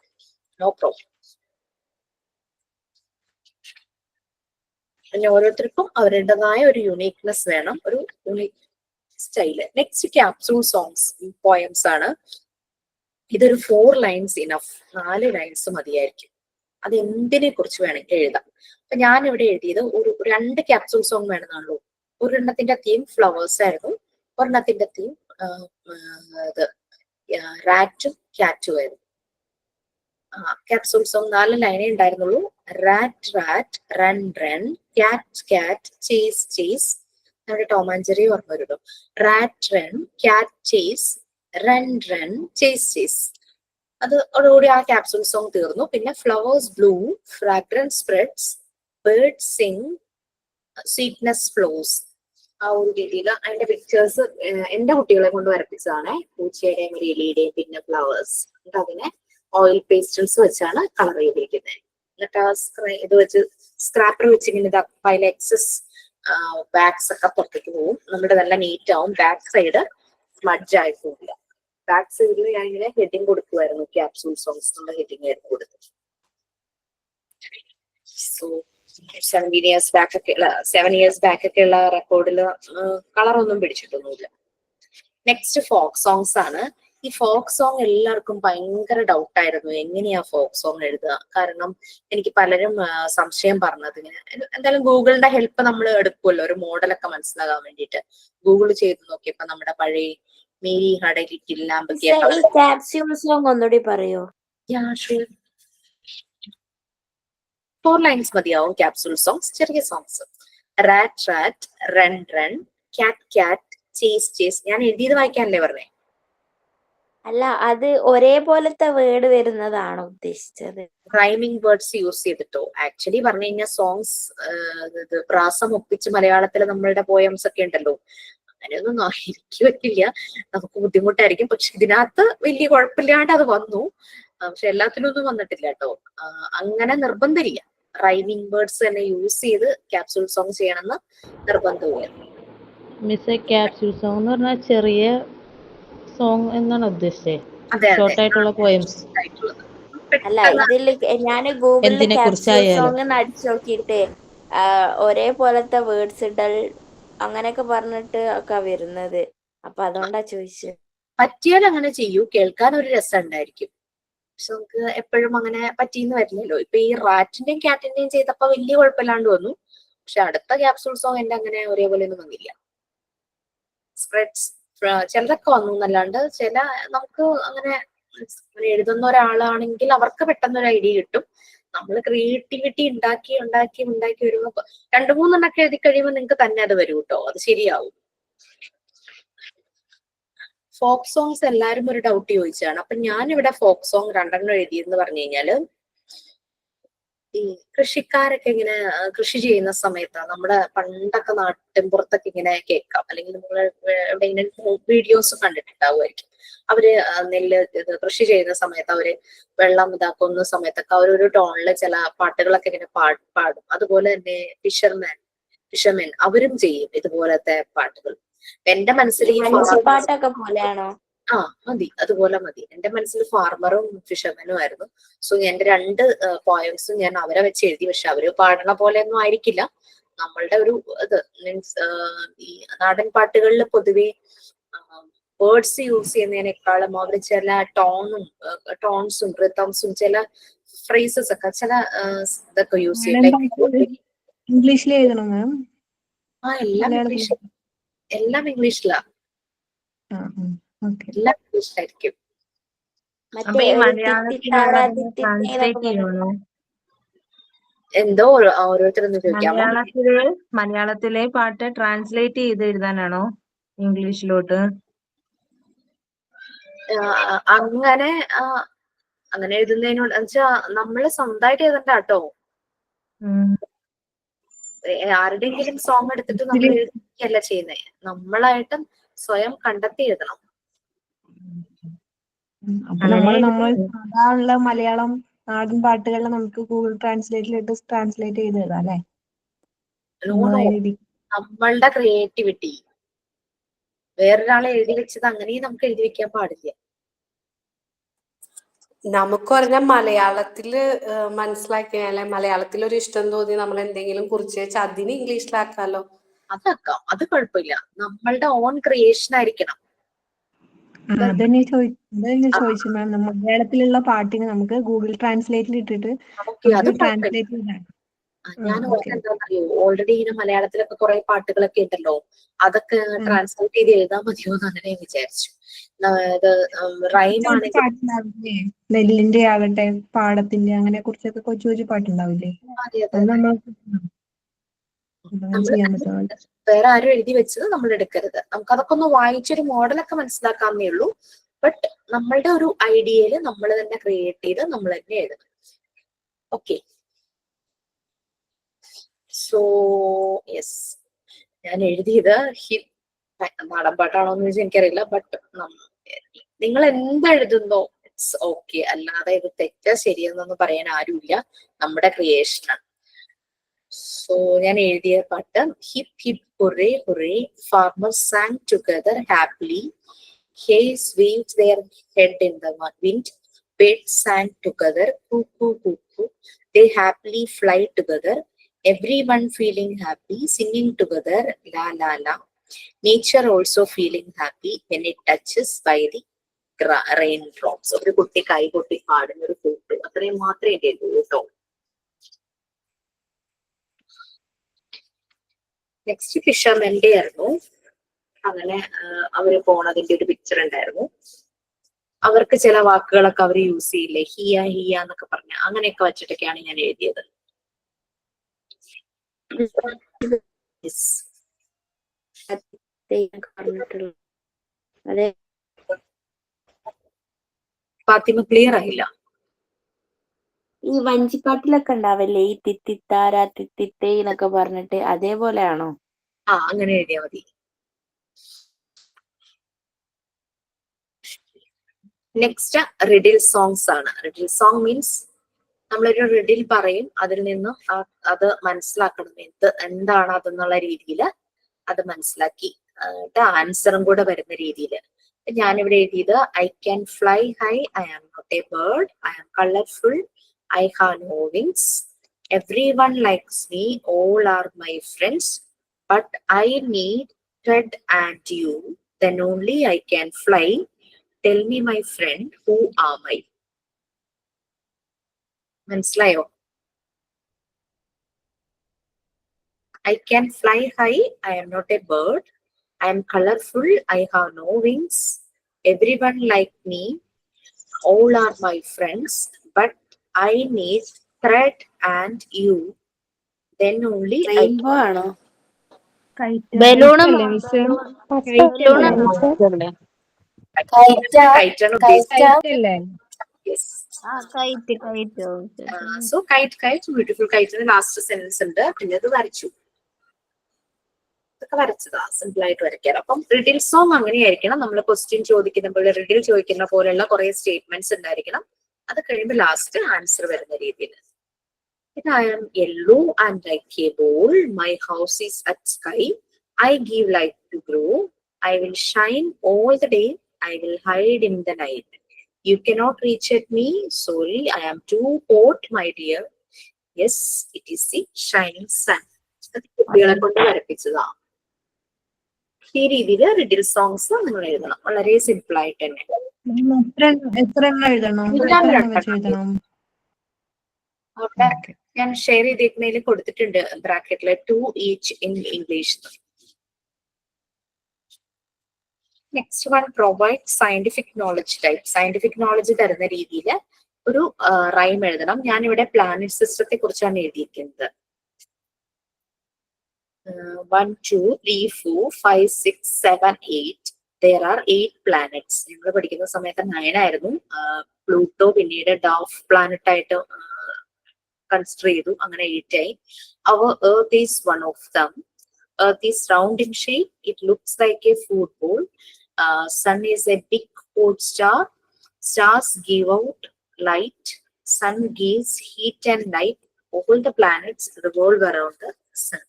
നോ പ്രോബ്ലം. പിന്നെ ഓരോരുത്തർക്കും അവരുടേതായ ഒരു യുണീക്നെസ് വേണം, ഒരു unique style. Next capsule songs poems ആണ്. ഇതൊരു 4 ലൈൻസ് ഇനഫ്, 4 ലൈൻസ് മതിയായിരിക്കും. അത് എന്തിനെ കുറിച്ച് വേണമെങ്കിൽ എഴുതാം. അപ്പൊ ഞാൻ ഇവിടെ എഴുതിയത് ഒരു 2 ക്യാപ്സൂൾ സോങ് വേണമെന്നാണല്ലോ. ഒരെണ്ണത്തിന്റെ തീം ഫ്ലവേഴ്സ് ആയിരുന്നു, ഒരെണ്ണത്തിന്റെ തീം റാറ്റും ക്യാറ്റും ആയിരുന്നു. ക്യാപ്സൂൾ സോങ് 4 ലൈനേ ഉണ്ടായിരുന്നുള്ളൂ. Rat rat run run, cat cat chase chase. നമ്മുടെ ടോം ആൻഡ് ജെറി ഓർമ്മ വരുമല്ലോ. Rat run cat chase, run run chase chase. അതോടുകൂടി ആ ക്യാപ്സൂൾ സോങ് തീർന്നു. പിന്നെ flowers bloom, fragrance spreads, bird sing, sweetness flows. ആ ഒരു രീതിയിൽ അതിന്റെ പിക്ചേഴ്സ് എന്റെ കുട്ടികളെ കൊണ്ട് വരപ്പിച്ചതാണ്. പൂച്ചയുടെയും ഒരു എലിയുടെയും പിന്നെ ഫ്ലവേഴ്സ്. എന്നിട്ട് അതിനെ ഓയിൽ പേസ്റ്റൽസ് വെച്ചാണ് കളർ ചെയ്തിരിക്കുന്നത്. എന്നിട്ട് ഇത് വെച്ച് സ്ക്രാപ്പർ വെച്ച് ഇങ്ങനെ അതിലെ എക്സസ് ബാക്സ് ഒക്കെ പുറത്തേക്ക് പോകും. നമ്മുടെ നല്ല നീറ്റ് ആവും. ബാക്ക് സൈഡ് സ്മഡ്ജ് ആയി പോകില്ല. ബാക്ക് സൈഡിൽ ഞാൻ ഇങ്ങനെ ഹെഡിങ് കൊടുക്കുമായിരുന്നു. ക്യാപ്സൂൾ സോങ്സ് നമ്മുടെ ഹെഡിങ് ആയിരുന്നു കൊടുത്തത്. സോ 7 ഇയേഴ്സ് ബാക്ക് ഒക്കെ ഉള്ള റെക്കോർഡില് കളറൊന്നും പിടിച്ചിട്ടൊന്നുമില്ല. നെക്സ്റ്റ് ഫോക്ക് സോങ്സ് ആണ്. ഈ ഫോക്ക് സോങ് എല്ലാവർക്കും ഭയങ്കര ഡൗട്ടായിരുന്നു, എങ്ങനെയാ ഫോക്ക് സോങ് എഴുതുക. കാരണം എനിക്ക് പലരും സംശയം പറഞ്ഞത് ഇങ്ങനെ, എന്തായാലും ഗൂഗിളിന്റെ ഹെൽപ്പ് നമ്മൾ എടുക്കുമല്ലോ ഒരു മോഡലൊക്കെ മനസ്സിലാകാൻ വേണ്ടിയിട്ട്. ഗൂഗിൾ ചെയ്ത് നോക്കിയപ്പോ നമ്മുടെ പഴയ മേരി ഹട ലിറ്റിൽ ലാമ്പ് ഈ ക്യാപ്സ്യൂൾ സോങ് ഒന്നുകൂടി പറയോ? 4 ലൈൻസ് മതിയാവും ക്യാപ്സൂൾ സോങ്സ്, ചെറിയ songs. Rat rat, run run, cat cat, chase chase. ഞാൻ എഴുതിയത് വായിക്കാനല്ലേ പറഞ്ഞേ? അല്ല, അത് ഒരേപോലത്തെ വേർഡ് വരുന്നതാണോ ഉദ്ദേശിച്ചത്? റൈമിംഗ് വേർഡ്സ് യൂസ് ചെയ്തിട്ടോ? ആക്ച്വലി പറഞ്ഞു കഴിഞ്ഞാൽ സോങ്സ് പ്രാസം ഒപ്പിച്ച് മലയാളത്തിൽ നമ്മളുടെ പോയംസ് ഒക്കെ ഉണ്ടല്ലോ, അങ്ങനെയൊന്നും എനിക്ക് പറ്റില്ല, നമുക്ക് ബുദ്ധിമുട്ടായിരിക്കും. പക്ഷെ ഇതിനകത്ത് വലിയ കുഴപ്പമില്ലാണ്ട് അത് വന്നു. പക്ഷെ എല്ലാത്തിനും ഒന്നും വന്നിട്ടില്ല കേട്ടോ. അങ്ങനെ നിർബന്ധമില്ല, റൈമിംഗ് വേർഡ്സ് തന്നെ യൂസ് ചെയ്ത് ക്യാപ്സൂൾ സോങ് ചെയ്യണമെന്ന് നിർബന്ധമില്ല. മിസ്സേ, ക്യാപ്സ്യൂൾ സോങ് എന്ന് പറഞ്ഞാൽ ചെറിയ സോങ് എന്നാണ് ഉദ്ദേശിച്ചത്? ഷോർട്ട് ആയിട്ടുള്ള പോയംസ്? അല്ല, ഇതില് ഞാൻ ഗൂഗിളിൽ ക്യാപ്സ്യൂൾ സോങ് അടിച്ചു നോക്കിയിട്ട് ഒരേപോലത്തെ വേർഡ്സ് ഡൾ അങ്ങനെയൊക്കെ പറഞ്ഞിട്ട് ഒക്കെ വരുന്നത്. അപ്പൊ അതുകൊണ്ടാ ചോദിച്ചത്. പറ്റിയാൽ അങ്ങനെ ചെയ്യൂ, കേൾക്കാൻ ഒരു രസം ഉണ്ടായിരിക്കും. പക്ഷെ നമുക്ക് എപ്പോഴും അങ്ങനെ പറ്റിയെന്ന് വരില്ലല്ലോ. ഇപ്പൊ ഈ റാറ്റിന്റെയും ക്യാറ്റിന്റെയും ചെയ്തപ്പോ വലിയ കുഴപ്പമില്ലാണ്ട് വന്നു. പക്ഷെ അടുത്ത ക്യാപ്സൂൾ സോങ് എന്റെ അങ്ങനെ ഒരേപോലെ ഒന്നും വന്നില്ല. സ്പ്രെഡ്സ് ചിലതൊക്കെ വന്നു എന്നല്ലാണ്ട് ചില നമുക്ക് അങ്ങനെ എഴുതുന്ന ഒരാളാണെങ്കിൽ അവർക്ക് പെട്ടെന്ന് ഒരു ഐഡിയ കിട്ടും. നമ്മൾ ക്രിയേറ്റിവിറ്റി ഉണ്ടാക്കി ഉണ്ടാക്കി ഉണ്ടാക്കി വരുമ്പോ 2-3 എണ്ണൊക്കെ എഴുതി കഴിയുമ്പോൾ നിങ്ങൾക്ക് തന്നെ അത് വരും കേട്ടോ, അത് ശരിയാവും. ഫോക്ക് സോങ്സ് എല്ലാരും ഒരു ഡൗട്ട് ചോദിച്ചാണ്. അപ്പൊ ഞാനിവിടെ ഫോക്ക് സോങ് 2 എഴുതിയെന്ന് പറഞ്ഞു കഴിഞ്ഞാല്, ഈ കൃഷിക്കാരൊക്കെ ഇങ്ങനെ കൃഷി ചെയ്യുന്ന സമയത്ത് നമ്മുടെ പണ്ടൊക്കെ നാട്ടിൻപുറത്തൊക്കെ ഇങ്ങനെ കേൾക്കാം, അല്ലെങ്കിൽ നിങ്ങൾ എവിടെയെങ്കിലും വീഡിയോസ് കണ്ടിട്ടുണ്ടാവുമായിരിക്കും. അവര് നെല്ല് കൃഷി ചെയ്യുന്ന സമയത്ത് അവര് വെള്ളം ഇതാക്കുന്ന സമയത്തൊക്കെ അവരൊരു ടോണില് ചില പാട്ടുകളൊക്കെ ഇങ്ങനെ പാടും. അതുപോലെ തന്നെ ഫിഷർമെൻ അവരും ചെയ്യും ഇതുപോലത്തെ പാട്ടുകൾ. എന്റെ മനസ്സിൽ ഈ പാട്ടൊക്കെ പോലെയാണോ? മതി, അതുപോലെ മതി. എന്റെ മനസ്സിൽ ഫാർമറും ഫിഷർമെനും ആയിരുന്നു. സോ എന്റെ 2 പോയംസും ഞാൻ അവരെ വെച്ച് എഴുതി. പക്ഷെ അവര് പാടണ പോലെ ഒന്നും ആയിരിക്കില്ല. നമ്മളുടെ ഒരു ഇത് മീൻസ് ഈ നാടൻ പാട്ടുകളിൽ പൊതുവെ വേർഡ്സ് യൂസ് ചെയ്യുന്നതിനേക്കാളും അവർ ചില ടോൺസും റിതംസും ചില ഫ്രേസസ് ഒക്കെ ചില ഇതൊക്കെ യൂസ് ചെയ്യും. ഇംഗ്ലീഷിൽ എഴുതണം മാം? എല്ലാം ഇംഗ്ലീഷിലാ, എല്ലാം ഇംഗ്ലീഷിലായിരിക്കും. എന്തോ ഓരോരുത്തരൊന്ന് ചോദിക്കാമോ? മലയാളത്തിലെ പാട്ട് ട്രാൻസ്ലേറ്റ് ചെയ്ത് എഴുതാനാണോ ഇംഗ്ലീഷിലോട്ട്? അങ്ങനെ എഴുതുന്നതിനോട് വെച്ചാ നമ്മള് സ്വന്തമായിട്ട് എഴുതണ്ട കേട്ടോ. ആരുടെയെങ്കിലും സോങ് എടുത്തിട്ട് നമ്മൾ എഴുതിയല്ല ചെയ്യുന്നേ, നമ്മളായിട്ടും സ്വയം കണ്ടെത്തി എഴുതണം. അപ്പൊ നമ്മൾ സാധാരണ മലയാളം നാടൻ പാട്ടുകൾ നമുക്ക് ഗൂഗിൾ ട്രാൻസ്ലേറ്റിലിട്ട് ട്രാൻസ്ലേറ്റ് ചെയ്ത് എഴുതാം അല്ലെ? നമ്മളുടെ ക്രിയേറ്റിവിറ്റി വേറൊരാളെ എഴുതി വെച്ചത് അങ്ങനെയും നമുക്ക് എഴുതി വെക്കാൻ പാടില്ല. നമുക്ക് പറഞ്ഞാൽ മലയാളത്തില് മനസ്സിലാക്കിയ, അല്ലെ മലയാളത്തിൽ ഒരു ഇഷ്ടം തോന്നി നമ്മൾ എന്തെങ്കിലും കുറിച്ച് വെച്ചാൽ അതിന് ഇംഗ്ലീഷിലാക്കാലോ. അതാക്കാം, അത് കുഴപ്പമില്ല. നമ്മളുടെ ഓൺ ക്രിയേഷൻ ആയിരിക്കണം. അതന്നെ ചോദിച്ചു മാം. മലയാളത്തിലുള്ള പാട്ടിന് നമുക്ക് ഗൂഗിൾ ട്രാൻസ്ലേറ്റിൽ ഇട്ടിട്ട് ട്രാൻസ്ലേറ്റ് ചെയ്താൽ. ഞാൻ എന്താണെന്നറിയോ, ഓൾറെഡി ഇങ്ങനെ മലയാളത്തിലൊക്കെ കുറെ പാട്ടുകളൊക്കെ ഉണ്ടല്ലോ, അതൊക്കെ ട്രാൻസ്ലേറ്റ് ചെയ്ത് എഴുതാൻ മതിയോ എന്ന് അങ്ങനെ വിചാരിച്ചു. റൈം ആണെങ്കിൽ നെല്ലിന്റെ ആകട്ടെ പാടത്തിന്റെ അങ്ങനെ കുറിച്ചൊക്കെ കൊച്ചു കൊച്ചു പാട്ടുണ്ടാവില്ലേ, അത് നമ്മൾ ചെയ്യാൻ പറ്റും. വേറെ ആരും എഴുതി വെച്ചത് നമ്മൾ എടുക്കരുത്. നമുക്ക് അതൊക്കെ ഒന്ന് വായിച്ചൊരു മോഡലൊക്കെ മനസ്സിലാക്കാന്നേ ഉള്ളൂ. ബട്ട് നമ്മളുടെ ഒരു ഐഡിയയില് നമ്മൾ തന്നെ ക്രിയേറ്റ് ചെയ്ത് നമ്മൾ തന്നെ എഴുതണം. ഓക്കെ, സോ യെസ്, ഞാൻ എഴുതിയത് നാടൻ പാട്ടാണോ എന്ന് ചോദിച്ചാൽ എനിക്കറിയില്ല. ബട്ട് നിങ്ങൾ എന്തെഴുതുന്നോ ഇറ്റ്സ് ഓക്കെ. അല്ലാതെ ഇത് തെറ്റാ ശരിയെന്നൊന്നും പറയാൻ ആരുമില്ല, നമ്മുടെ ക്രിയേഷനാണ്. സോ ഞാൻ എഴുതിയ പാട്ട്, hip hip hooray hooray, farmers sang together happily, hares waved their head in the wind, birds sang together, cuckoo cuckoo, they happily fly together, everyone feeling happy, singing together, la la la, nature also feeling happy when it touches by the rain drops. ഒരു കുട്ടി കൈ കൊട്ടി പാടുന്ന ഒരു photo, അത്രയും മാത്രമേ എന്റെ ഉള്ളൂ കേട്ടോ. നെക്സ്റ്റ് ഫിഷർമെന്റെ ആയിരുന്നു. അങ്ങനെ അവര് പോണതിന്റെ ഒരു പിക്ചർ ഉണ്ടായിരുന്നു. അവർക്ക് ചില വാക്കുകളൊക്കെ അവർ യൂസ് ചെയ്യില്ലേ, ഹിയ ഹിയ എന്നൊക്കെ പറഞ്ഞ, അങ്ങനെയൊക്കെ വെച്ചിട്ടൊക്കെയാണ് ഞാൻ എഴുതിയത്. ഫാത്തിമ ക്ലിയർ ആയില്ല. ഈ വഞ്ചിപ്പാട്ടിലൊക്കെ ഉണ്ടാവില്ലേ ഈ തിത്തിത്താര തിത്തിത്തേ എന്നൊക്കെ പറഞ്ഞിട്ട്, അതേപോലെയാണോ? അങ്ങനെ എഴുതിയാൽ മതി. നെക്സ്റ്റ് റിഡിൽ സോങ്സ് ആണ്. റിഡിൽ സോങ് മീൻസ് നമ്മളൊരു റിഡിൽ പറയും, അതിൽ നിന്ന് അത് മനസ്സിലാക്കണം, എന്താണ് അതെന്നുള്ള രീതിയിൽ അത് മനസ്സിലാക്കി ആൻസറും കൂടെ വരുന്ന രീതിയിൽ. ഞാനിവിടെ എഴുതിയത് I can fly high, I am not a bird, I am colourful, I have no wings, everyone likes me, all are my friends, but I need thread and you, then only I can fly, tell me my friend, who am I? മനസ്സിലായോ? I can fly high, I am not a bird, I am colorful, I have no wings, everyone like me, all are my friends, but I need thread and you, then only rainbow ആണോ? ബലൂണും so kite kite beautiful kite last sentence ഉണ്ട്. പിന്നെ അത് വരച്ചു, ഇതൊക്കെ വരച്ചതാ, simple ആയിട്ട് വരയ്ക്കാൻ. അപ്പം റിഡിൽ സോങ് അങ്ങനെയായിരിക്കണം. നമ്മൾ ക്വസ്റ്റ്യൻ ചോദിക്കുന്ന പോലെ, റിഡിൽ ചോദിക്കുന്ന പോലെയുള്ള കുറെ സ്റ്റേറ്റ്മെന്റ്സ് ഉണ്ടായിരിക്കണം. അത് കഴിയുമ്പോൾ ലാസ്റ്റ് ആൻസർ വരുന്ന രീതിയിൽ. I am yellow and like a bowl, my house is at sky, I give light to grow, I will shine all the day, I will hide in the night, you cannot reach at me, sorry, I am too hot my dear, yes, it is the shining sun. കുട്ടികളെ കൊണ്ട് വരപ്പിച്ചതാ. ഈ രീതിയിൽ riddle songs നിങ്ങൾ എഴുതണം, വളരെ simple ആയിട്ട് തന്നെ. എത്ര എഴുതണം? അവിടെ ഞാൻ ഷെയർ ചെയ്തേക്കുന്നതിൽ കൊടുത്തിട്ടുണ്ട് ബ്രാക്കറ്റില് 2 each in English. Next one provide scientific knowledge type. Scientific knowledge തരുന്ന രീതിയിൽ ഒരു റൈം എഴുതണം. ഞാനിവിടെ പ്ലാനറ്റ് സിസ്റ്റത്തെ കുറിച്ചാണ് എഴുതിയിരിക്കുന്നത്. 1 2 3 4 5 6 7 8 there are 8 planets. ഞങ്ങൾ പഠിക്കുന്ന സമയത്ത് 9 ആയിരുന്നു. പ്ലൂട്ടോ പിന്നീട് ഡാഫ് പ്ലാനറ്റ് ആയിട്ട് കൺസിഡർ ചെയ്തു, അങ്ങനെ 8 ആയി. Our Earth is one of them. Earth is round in shape. It looks like a football. Sun is a big hot star. Stars give out light. Sun gives heat and light. All the planets revolve around the sun.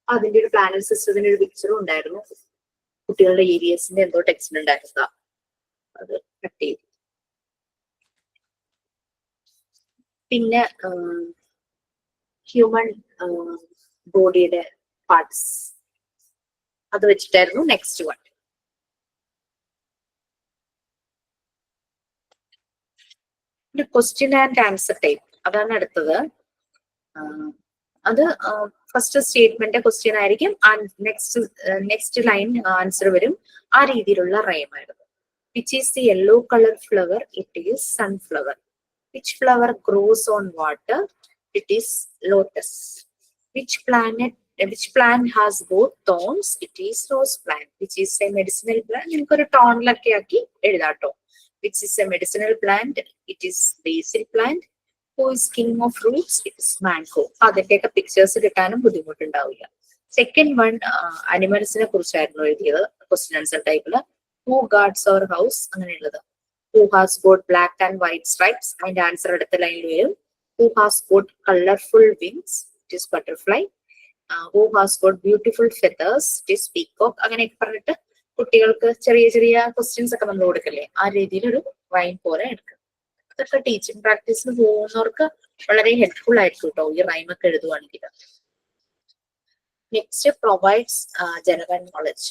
അതിന്റെ ഒരു planet സിസ്റ്റത്തിന്റെ ഒരു പിക്ചറും ഉണ്ടായിരുന്നു. കുട്ടികളുടെ ഏരിയസിന്റെ എന്തോ text ഉണ്ടായിരുന്നതാ, അത് cut ചെയ്തു. പിന്നെ ഹ്യൂമൻ ബോഡിയുടെ പാർട്സ്, അത് വെച്ചിട്ടായിരുന്നു next one. Question and answer type, അതാണ് അടുത്തത്. അത് ഫസ്റ്റ് സ്റ്റേറ്റ്മെന്റ് ക്വസ്റ്റ്യൻ ആയിരിക്കും, നെക്സ്റ്റ് ലൈൻ ആൻസർ വരും. ആ രീതിയിലുള്ള റൈം ആയിരുന്നു. Which is the yellow colour flower? It is sunflower. Which flower gross on water? It is lotus. Which plant has both thorns? It is rose plant. Which is a medicinal plant? നിങ്ങൾക്ക് ഒരു ടോണിലൊക്കെ ആക്കി എഴുതാട്ടോ. Which is a medicinal plant? It is basil plant. Who is king of fruits? It is mango. അതിന്റെയൊക്കെ pictures കിട്ടാനും ബുദ്ധിമുട്ടുണ്ടാവില്ല. Second one അനിമൽസിനെ കുറിച്ചായിരുന്നു എഴുതിയത് question answer ടൈപ്പില്. Who guards our house? അങ്ങനെയുള്ളത്. Who has got black and white stripes? അതിന്റെ answer അടുത്ത ലൈനിൽ വരും. Who has got colorful wings? It is butterfly. Who has got beautiful feathers? It is peacock. അങ്ങനെയൊക്കെ പറഞ്ഞിട്ട് കുട്ടികൾക്ക് ചെറിയ ചെറിയ ക്വസ്റ്റ്യൻസ് ഒക്കെ നമ്മൾ കൊടുക്കല്ലേ, ആ രീതിയിൽ ഒരു റൈം പോലെ എടുക്കുക. അതൊക്കെ ടീച്ചിങ് പ്രാക്ടീസിന് പോകുന്നവർക്ക് വളരെ ഹെൽപ്ഫുൾ ആയിരിക്കും കേട്ടോ, ഈ റൈം ഒക്കെ എഴുതുവാണെങ്കിൽ. Next provides general knowledge.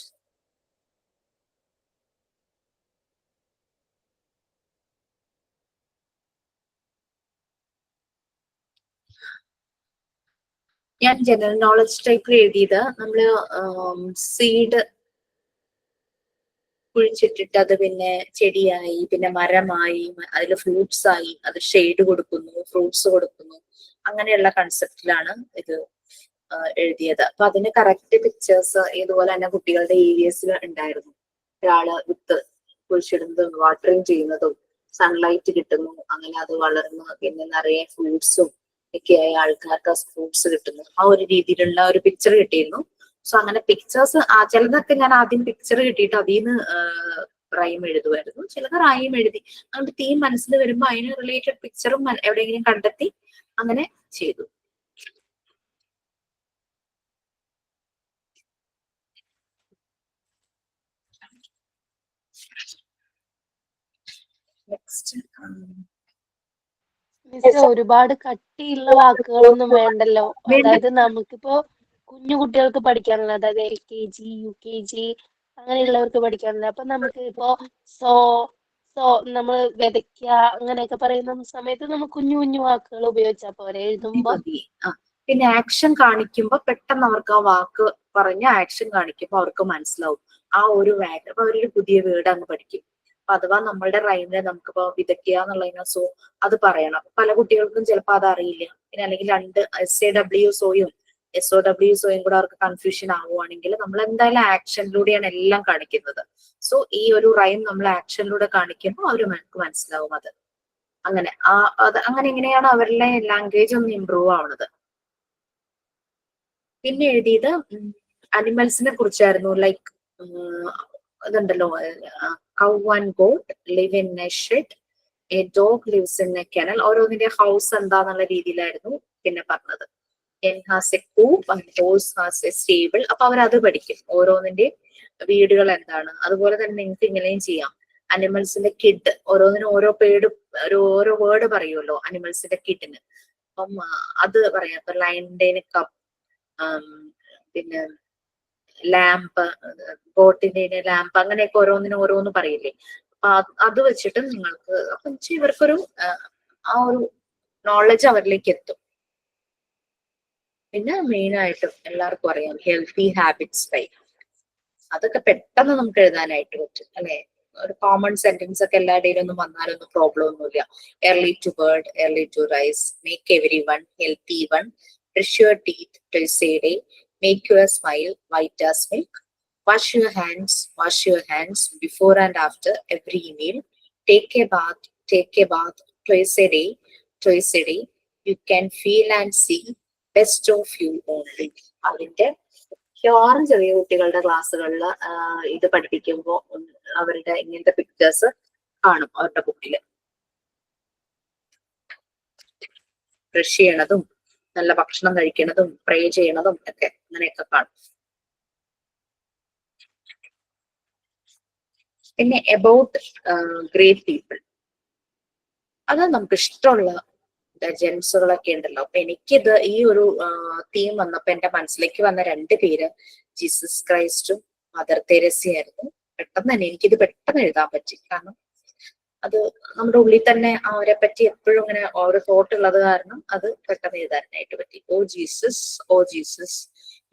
ഞാൻ ജനറൽ നോളജ് ടൈപ്പിൽ എഴുതിയത് നമ്മള് സീഡ് കുഴിച്ചിട്ടിട്ട് അത് പിന്നെ ചെടിയായി, പിന്നെ മരമായി, അതിൽ ഫ്രൂട്ട്സ് ആയി, അത് ഷെയ്ഡ് കൊടുക്കുന്നു, ഫ്രൂട്ട്സ് കൊടുക്കുന്നു, അങ്ങനെയുള്ള കൺസെപ്റ്റിലാണ് ഇത് എഴുതിയത്. അപ്പൊ അതിന് കറക്റ്റ് പിക്ചേഴ്സ് ഇതുപോലെ തന്നെ കുട്ടികളുടെ ഏരിയസിൽ ഉണ്ടായിരുന്നു. ഒരാള് വിത്ത് കുഴിച്ചിടുന്നതും വാട്ടറിങ് ചെയ്യുന്നതും സൺലൈറ്റ് കിട്ടുന്നു, അങ്ങനെ അത് വളർന്ന് പിന്നെ നിറയെ ഫ്രൂട്ട്സും ഒക്കെയായി ആൾക്കാർക്ക് ഫ്രൂട്ട്സ് കിട്ടുന്നു. ആ ഒരു രീതിയിലുള്ള ഒരു പിക്ചർ കിട്ടിയിരുന്നു. സോ അങ്ങനെ പിക്ചേഴ്സ് ചിലതൊക്കെ ഞാൻ ആദ്യം പിക്ചർ കിട്ടിയിട്ട് അതിൽ നിന്ന് റൈം എഴുതുമായിരുന്നു, ചിലത് റൈം എഴുതി. അങ്ങനെ തീം മനസ്സിൽ വരുമ്പോൾ അതിന് റിലേറ്റഡ് പിക്ചറും എവിടെയെങ്കിലും കണ്ടെത്തി അങ്ങനെ ചെയ്തു. മിസ് ഒരുപാട് കട്ടിയുള്ള വാക്കുകളൊന്നും വേണ്ടല്ലോ. അതായത് നമുക്കിപ്പോ കുഞ്ഞു കുട്ടികൾക്ക് പഠിക്കാനുള്ള, അതായത് LKG UKG അങ്ങനെയുള്ളവർക്ക് പഠിക്കാനുള്ള. അപ്പൊ നമുക്ക് ഇപ്പോ സോ നമ്മൾ വിതയ്ക്ക അങ്ങനെയൊക്കെ പറയുന്ന സമയത്ത് നമുക്ക് കുഞ്ഞു കുഞ്ഞു വാക്കുകൾ ഉപയോഗിച്ചാൽ പോരെ എഴുതുമ്പോ? പിന്നെ ആക്ഷൻ കാണിക്കുമ്പോ പെട്ടെന്ന് അവർക്ക് ആ വാക്ക് പറഞ്ഞ് ആക്ഷൻ കാണിക്കുമ്പോ അവർക്ക് മനസ്സിലാവും ആ ഒരു വാക്ക്. അപ്പൊ അവരൊരു പുതിയ വേർഡ് അങ്ങ് പഠിക്കും. അപ്പൊ അഥവാ നമ്മളുടെ റൈമിനെ നമുക്കിപ്പോ വിതയ്ക്കുക എന്നുള്ളതിനെ സോ അത് പറയണം. പല കുട്ടികൾക്കും ചിലപ്പോൾ അത് അറിയില്ല. പിന്നെ അല്ലെങ്കിൽ രണ്ട് SAWSOയും SOWSOയും കൂടെ അവർക്ക് കൺഫ്യൂഷൻ ആവുകയാണെങ്കിൽ നമ്മൾ എന്തായാലും ആക്ഷനിലൂടെയാണ് എല്ലാം കാണിക്കുന്നത്. സോ ഈ ഒരു റൈം നമ്മൾ ആക്ഷനിലൂടെ കാണിക്കുമ്പോൾ അവർക്ക് മനസ്സിലാവും അത്. അങ്ങനെ അങ്ങനെ ഇങ്ങനെയാണ് അവരുടെ ലാംഗ്വേജ് ഒന്ന് ഇമ്പ്രൂവ് ആവുന്നത്. പിന്നെ എഴുതിയത് അനിമൽസിനെ കുറിച്ചായിരുന്നു. ലൈക്ക് ഇതുണ്ടല്ലോ, cow and goat live in a shed, a dog lives in a kennel. ഓരോന്നിന്റെ ഹൗസ് എന്താന്നുള്ള രീതിയിലായിരുന്നു പിന്നെ പറഞ്ഞത്. Hen has a coop and horse has a stable. അപ്പൊ അവരത് പഠിക്കും, ഓരോന്നിന്റെ വീടുകൾ എന്താണ്. അതുപോലെ തന്നെ നിങ്ങൾക്ക് ഇങ്ങനെയും ചെയ്യാം. അനിമൽസിന്റെ കിഡ്, ഓരോന്നിനും ഓരോ ഓരോ വേർഡ് പറയുമല്ലോ അനിമൽസിന്റെ കിഡിന്. അപ്പം അത് പറയാം. ഇപ്പൊ ലയണിന്റെ കപ്പ്, പിന്നെ ലാമ്പ്, ബോട്ടിന്റെ ലാമ്പ്, അങ്ങനെയൊക്കെ ഓരോന്നിനും ഓരോന്ന് പറയില്ലേ. അപ്പൊ അത് വെച്ചിട്ട് നിങ്ങൾക്ക് അപ്പം ഇവർക്കൊരു ആ ഒരു നോളജ് അവരിലേക്ക് എത്തും. പിന്നെ മെയിൻ ആയിട്ടും എല്ലാവർക്കും അറിയാം ഹെൽത്തി ഹാബിറ്റ്സ് ലൈഫ്. അതൊക്കെ പെട്ടെന്ന് നമുക്ക് എഴുതാനായിട്ട് പറ്റും അല്ലെ. ഒരു കോമൺ സെന്റൻസ് ഒക്കെ എല്ലാവരുടെയും ഒന്നും വന്നാലൊന്നും പ്രോബ്ലം ഒന്നുമില്ല. early to bed, early to rise, make everyone healthy one, brush your teeth twice a day, make your smile white as milk, wash your hands before and after every meal, take a bath twice a day, you can feel and see best of you only. അതിന്റെ മിക്കവാറും ചെറിയ കുട്ടികളുടെ ക്ലാസ്സുകളിൽ ഇത് പഠിപ്പിക്കുമ്പോൾ അവരുടെ ഇങ്ങനത്തെ pictures കാണും അവരുടെ ബുക്കില്. ബ്രഷ് ചെയ്യണതും നല്ല ഭക്ഷണം കഴിക്കണതും പ്രേ ചെയ്യണതും ഒക്കെ അങ്ങനെയൊക്കെ കാണും. പിന്നെ അബൌട്ട് ഗ്രേറ്റ് പീപ്പിൾ, അത് നമുക്ക് ഇഷ്ടമുള്ള ജെൻസുകളൊക്കെ ഉണ്ടല്ലോ. അപ്പൊ എനിക്കിത് ഈ ഒരു തീം വന്നപ്പോ എന്റെ മനസ്സിലേക്ക് വന്ന 2 പേര് ജീസസ് ക്രൈസ്റ്റും മദർ തെരേസയായിരുന്നു. പെട്ടെന്ന് തന്നെ എനിക്കിത് പെട്ടെന്ന് എഴുതാൻ പറ്റി. കാരണം അത് നമ്മുടെ ഉള്ളിൽ തന്നെ അവരെ പറ്റി എപ്പോഴും ഇങ്ങനെ ഓരോ തോട്ട് ഉള്ളത് കാരണം അത് പെട്ടെന്ന് എഴുതാനായിട്ട് പറ്റി. Oh Jesus,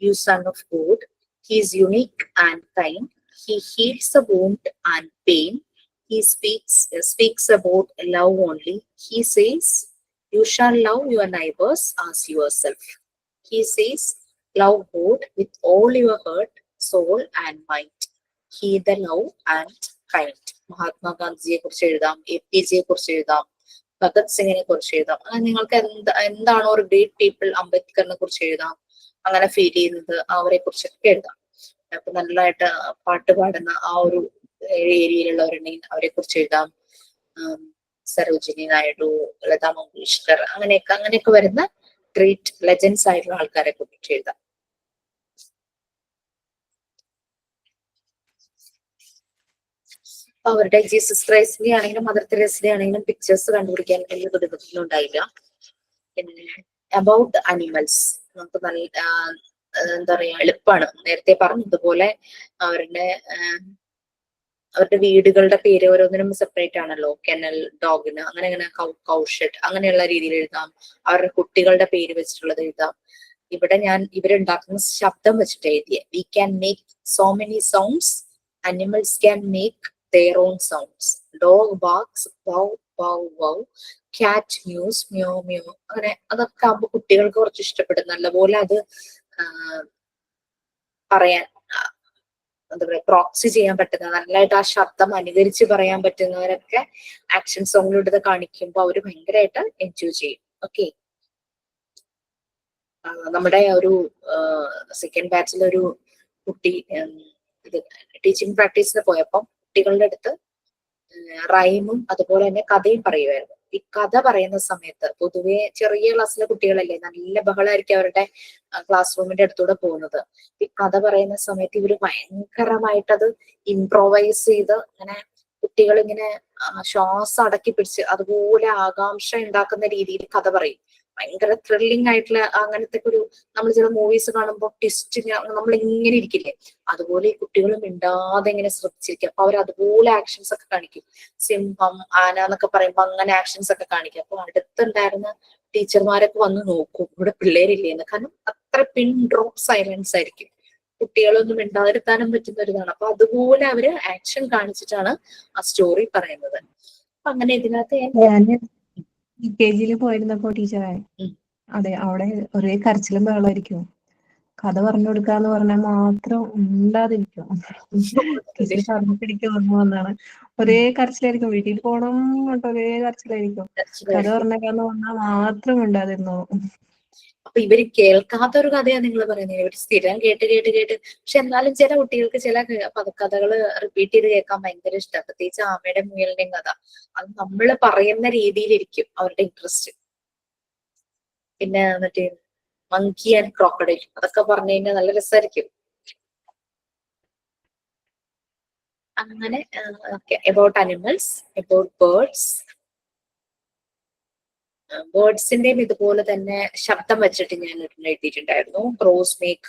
you son of God, he is unique and kind, he heals a wound and pain, he speaks about love only, he says you shall love your neighbors as yourself, he says love God with all your heart, soul and mind, he the love and kind. മഹാത്മാഗാന്ധിജിയെ കുറിച്ച് എഴുതാം, APJ കുറിച്ച് എഴുതാം, ഭഗത് സിംഗിനെ കുറിച്ച് എഴുതാം. അങ്ങനെ നിങ്ങൾക്ക് എന്താണോ ഒരു ഗ്രേറ്റ് പീപ്പിൾ, അംബേദ്കറിനെ കുറിച്ച് എഴുതാം, അങ്ങനെ ഫീൽ ചെയ്യുന്നത് അവരെ കുറിച്ചൊക്കെ എഴുതാം. അപ്പൊ നല്ലതായിട്ട് പാട്ട് പാടുന്ന ആ ഒരു ഏരിയയിലുള്ളവരുണ്ടെങ്കിൽ അവരെ കുറിച്ച് എഴുതാം. സരോജിനി നായിഡു, ലതാ മങ്കേഷ്കർ, അങ്ങനെയൊക്കെ വരുന്ന ഗ്രേറ്റ് ലെജൻസ് ആയിട്ടുള്ള ആൾക്കാരെ കുറിച്ച് എഴുതാം. അവരുടെ ജീസസ് ക്രൈസ്റ്റിന്റെ ആണെങ്കിലും മദർ തെരേസയുടെ ആണെങ്കിലും പിക്ചേഴ്സ് കണ്ടുപിടിക്കാൻ വലിയ ബുദ്ധിമുട്ടൊന്നും ഉണ്ടായില്ല. പിന്നെ അബൌട്ട് അനിമൽസ്, നമുക്ക് നല്ല എന്താ പറയാ എളുപ്പമാണ്. നേരത്തെ പറഞ്ഞതുപോലെ അവരുടെ വീടുകളുടെ പേര് ഓരോന്നിനും സെപ്പറേറ്റ് ആണല്ലോ. കെനൽ ഡോഗിന് അങ്ങനെ അങ്ങനെ കൗഷെഡ് അങ്ങനെയുള്ള രീതിയിൽ എഴുതാം. അവരുടെ കുട്ടികളുടെ പേര് വെച്ചിട്ടുള്ളത് എഴുതാം. ഇവിടെ ഞാൻ ഇവരുണ്ടാക്കുന്ന ശബ്ദം വെച്ചിട്ട് എഴുതിയ we can make so many sounds, animals can make their own sounds. Dog barks, wow, wow, wow. Cat mews, meow, meow. അങ്ങനെ അതൊക്കെ ആകുമ്പോൾ കുട്ടികൾക്ക് കുറച്ച് ഇഷ്ടപ്പെടും. നല്ലപോലെ അത് പറയാൻ എന്താ പറയാ പ്രോക്സി ചെയ്യാൻ പറ്റുന്ന, നല്ലതായിട്ട് ആ ശബ്ദം അനുകരിച്ച് പറയാൻ പറ്റുന്നവരൊക്കെ ആക്ഷൻ സോങ്ങിലൂടെ ഇത് കാണിക്കുമ്പോൾ അവര് ഭയങ്കരമായിട്ട് എൻജോയ് ചെയ്യും. ഓക്കെ, നമ്മുടെ ഒരു സെക്കൻഡ് ബാച്ചിലൊരു കുട്ടി ഇത് ടീച്ചിങ് പ്രാക്ടീസിന് പോയപ്പോൾ കുട്ടികളുടെ അടുത്ത് റൈമും അതുപോലെ തന്നെ കഥയും പറയുമായിരുന്നു. ഈ കഥ പറയുന്ന സമയത്ത് പൊതുവെ ചെറിയ ക്ലാസ്സിലെ കുട്ടികളല്ലേ, നല്ല ബഹളമായിരിക്കും അവരുടെ ക്ലാസ് റൂമിന്റെ അടുത്തൂടെ പോകുന്നത്. ഈ കഥ പറയുന്ന സമയത്ത് ഇവര് ഭയങ്കരമായിട്ട് അത് ഇംപ്രോവൈസ് ചെയ്ത് ഇങ്ങനെ കുട്ടികൾ ഇങ്ങനെ ശ്വാസം അടക്കി പിടിച്ച് അതുപോലെ ആകാംക്ഷ ഉണ്ടാക്കുന്ന രീതിയിൽ കഥ പറയും. ഭയങ്കര ത്രില്ലിംഗ് ആയിട്ടുള്ള അങ്ങനത്തെ ഒരു, നമ്മൾ ചില മൂവീസ് കാണുമ്പോൾ ട്വിസ്റ്റ് നമ്മൾ ഇങ്ങനെ ഇരിക്കില്ലേ, അതുപോലെ ഈ കുട്ടികളും മിണ്ടാതെ ഇങ്ങനെ ശ്രദ്ധിച്ചിരിക്കും. അപ്പൊ അവർ അതുപോലെ ആക്ഷൻസ് ഒക്കെ കാണിക്കും. സിംഹം, ആന എന്നൊക്കെ പറയുമ്പോ അങ്ങനെ ആക്ഷൻസ് ഒക്കെ കാണിക്കും. അപ്പൊ അടുത്തുണ്ടായിരുന്ന ടീച്ചർമാരൊക്കെ വന്ന് നോക്കും ഇവിടെ പിള്ളേരില്ലേന്ന്. കാരണം അത്ര പിൻ ഡ്രോപ്പ് സൈലൻസ് ആയിരിക്കും. കുട്ടികളൊന്നും മിണ്ടാതിരുത്താനും പറ്റുന്ന ഒരു ഇതാണ്. അപ്പൊ അതുപോലെ അവര് ആക്ഷൻ കാണിച്ചിട്ടാണ് ആ സ്റ്റോറി പറയുന്നത്. അപ്പൊ അങ്ങനെ ഇതിനകത്ത് KG പോയിരുന്നപ്പോ ടീച്ചറെ, അതെ, അവിടെ ഒരേ കരച്ചിലും ബഹളമായിരിക്കും. കഥ പറഞ്ഞു കൊടുക്കാന്ന് പറഞ്ഞാൽ മാത്രം ഉണ്ടാതിരിക്കും. ടീച്ചർ പറഞ്ഞിട്ട് എനിക്ക് ഓർമ്മ വന്നാണ്. ഒരേ കരച്ചിലായിരിക്കും. വീട്ടിൽ പോണം കൊണ്ട് ഒരേ കരച്ചിലായിരിക്കും. കഥ പറഞ്ഞേക്കാന്ന് പറഞ്ഞാൽ മാത്രം ഉണ്ടാതിരുന്നോ. അപ്പൊ ഇവര് കേൾക്കാത്തൊരു കഥയാണ് നിങ്ങൾ പറയുന്നത്. ഇവര് സ്ഥിരം കേട്ട് കേട്ട് കേട്ട്, പക്ഷെ എന്നാലും ചില കുട്ടികൾക്ക് ചില കഥകള് റിപ്പീറ്റ് ചെയ്ത് കേൾക്കാൻ ഭയങ്കര ഇഷ്ടമാണ്. പ്രത്യേകിച്ച് ആമയുടെ മുയലിന്റെയും കഥ. അത് നമ്മള് പറയുന്ന രീതിയിലിരിക്കും അവരുടെ ഇൻട്രസ്റ്റ്. പിന്നെ മറ്റേ മങ്കി ആൻഡ് ക്രോക്കഡൈൽ അതൊക്കെ പറഞ്ഞു കഴിഞ്ഞാൽ നല്ല രസമായിരിക്കും. അങ്ങനെ അബൌട്ട് അനിമൽസ്, അബൌട്ട് ബേർഡ്സ്. ബേർഡ്സിന്റെയും ഇതുപോലെ തന്നെ ശബ്ദം വെച്ചിട്ട് ഞാൻ എഴുതിയിട്ടുണ്ടായിരുന്നു. ക്രോസ് മേക്ക്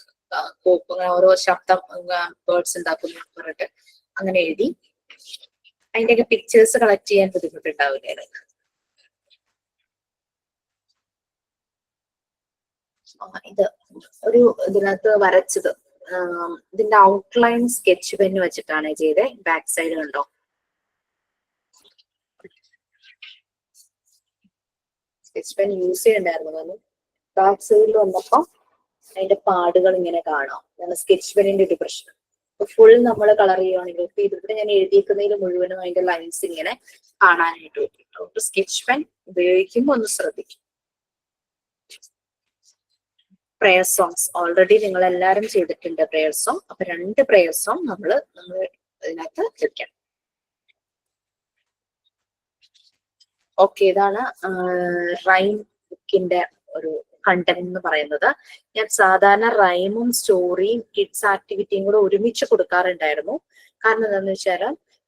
കോപ്പ്, അങ്ങനെ ഓരോ ശബ്ദം ബേർഡ്സ് ഉണ്ടാക്കുന്നു പറഞ്ഞിട്ട് അങ്ങനെ എഴുതി. അതിന്റെയൊക്കെ പിക്ചേഴ്സ് കളക്ട് ചെയ്യാൻ ബുദ്ധിമുട്ടുണ്ടാവില്ലേ? ഇത് ഒരു ഇതിനകത്ത് വരച്ചത്, ഇതിന്റെ ഔട്ട്ലൈൻ സ്കെച്ച് പെന്ന് വെച്ചിട്ടാണ് ചെയ്തത്. ബാക്ക് സൈഡ് കണ്ടോ, സ്കെച്ച് പെൻ യൂസ് ചെയ്യണ്ടായിരുന്നു. കാരണം ബാക്ക് സൈഡിൽ വന്നപ്പോ അതിന്റെ പാടുകൾ ഇങ്ങനെ കാണാം. സ്കെച്ച് പെന്നിന്റെ ഒരു പ്രശ്നം. ഫുൾ നമ്മൾ കളർ ചെയ്യുവാണെങ്കിൽ ഇപ്പൊ ഇതിവിടെ ഞാൻ എഴുതിയിരിക്കുന്നതിൽ മുഴുവനും അതിന്റെ ലൈൻസ് ഇങ്ങനെ കാണാനായിട്ട് പറ്റും. സ്കെച്ച് പെൻ ഉപയോഗിക്കുമ്പോൾ ഒന്ന് ശ്രദ്ധിക്കും. പ്രയർ സോങ്സ് ഓൾറെഡി നിങ്ങൾ എല്ലാവരും ചെയ്തിട്ടുണ്ട് പ്രയർ സോങ്. അപ്പൊ 2 പ്രയർ സോങ് നമ്മൾ ഇതിനകത്ത് വെക്കണം. ഓക്കെ, ഇതാണ് റൈം ബുക്കിന്റെ ഒരു കണ്ടന്റ് എന്ന് പറയുന്നത്. ഞാൻ സാധാരണ റൈമും സ്റ്റോറിയും കിഡ്സ് ആക്ടിവിറ്റിയും കൂടെ ഒരുമിച്ച് കൊടുക്കാറുണ്ടായിരുന്നു. കാരണം എന്താണെന്ന് വെച്ചാൽ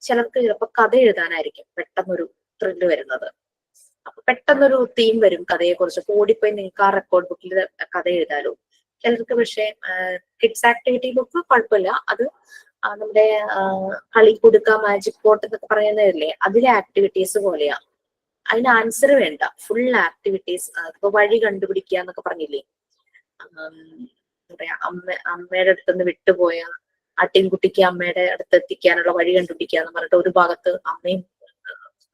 ചിലർക്ക് ചിലപ്പോൾ കഥ എഴുതാനായിരിക്കും പെട്ടെന്നൊരു ത്രില്ല് വരുന്നത്. അപ്പൊ പെട്ടെന്നൊരു തീം വരും കഥയെ കുറിച്ച്. ഓടിപ്പോയി നിങ്ങൾക്ക് ആ റെക്കോർഡ് ബുക്കിൽ കഥ എഴുതാലോ. ചിലർക്ക് പക്ഷെ കിഡ്സ് ആക്ടിവിറ്റി ബുക്ക് കുഴപ്പമില്ല, അത് നമ്മുടെ കളിക്കുടുക്ക, മാജിക് പോട്ട് എന്നൊക്കെ പറയുന്നതല്ലേ, അതിലെ ആക്ടിവിറ്റീസ് പോലെയാ. അതിന് ആൻസർ വേണ്ട, ഫുൾ ആക്ടിവിറ്റീസ്. ഇപ്പൊ വഴി കണ്ടുപിടിക്കുക എന്നൊക്കെ പറഞ്ഞില്ലേ, പറയാ അമ്മയുടെ അടുത്തുനിന്ന് വിട്ടുപോയ ആട്ടിൻകുട്ടിക്ക് അമ്മയുടെ അടുത്ത് എത്തിക്കാനുള്ള വഴി കണ്ടുപിടിക്കുക എന്ന് പറഞ്ഞിട്ട് ഒരു ഭാഗത്ത് അമ്മയും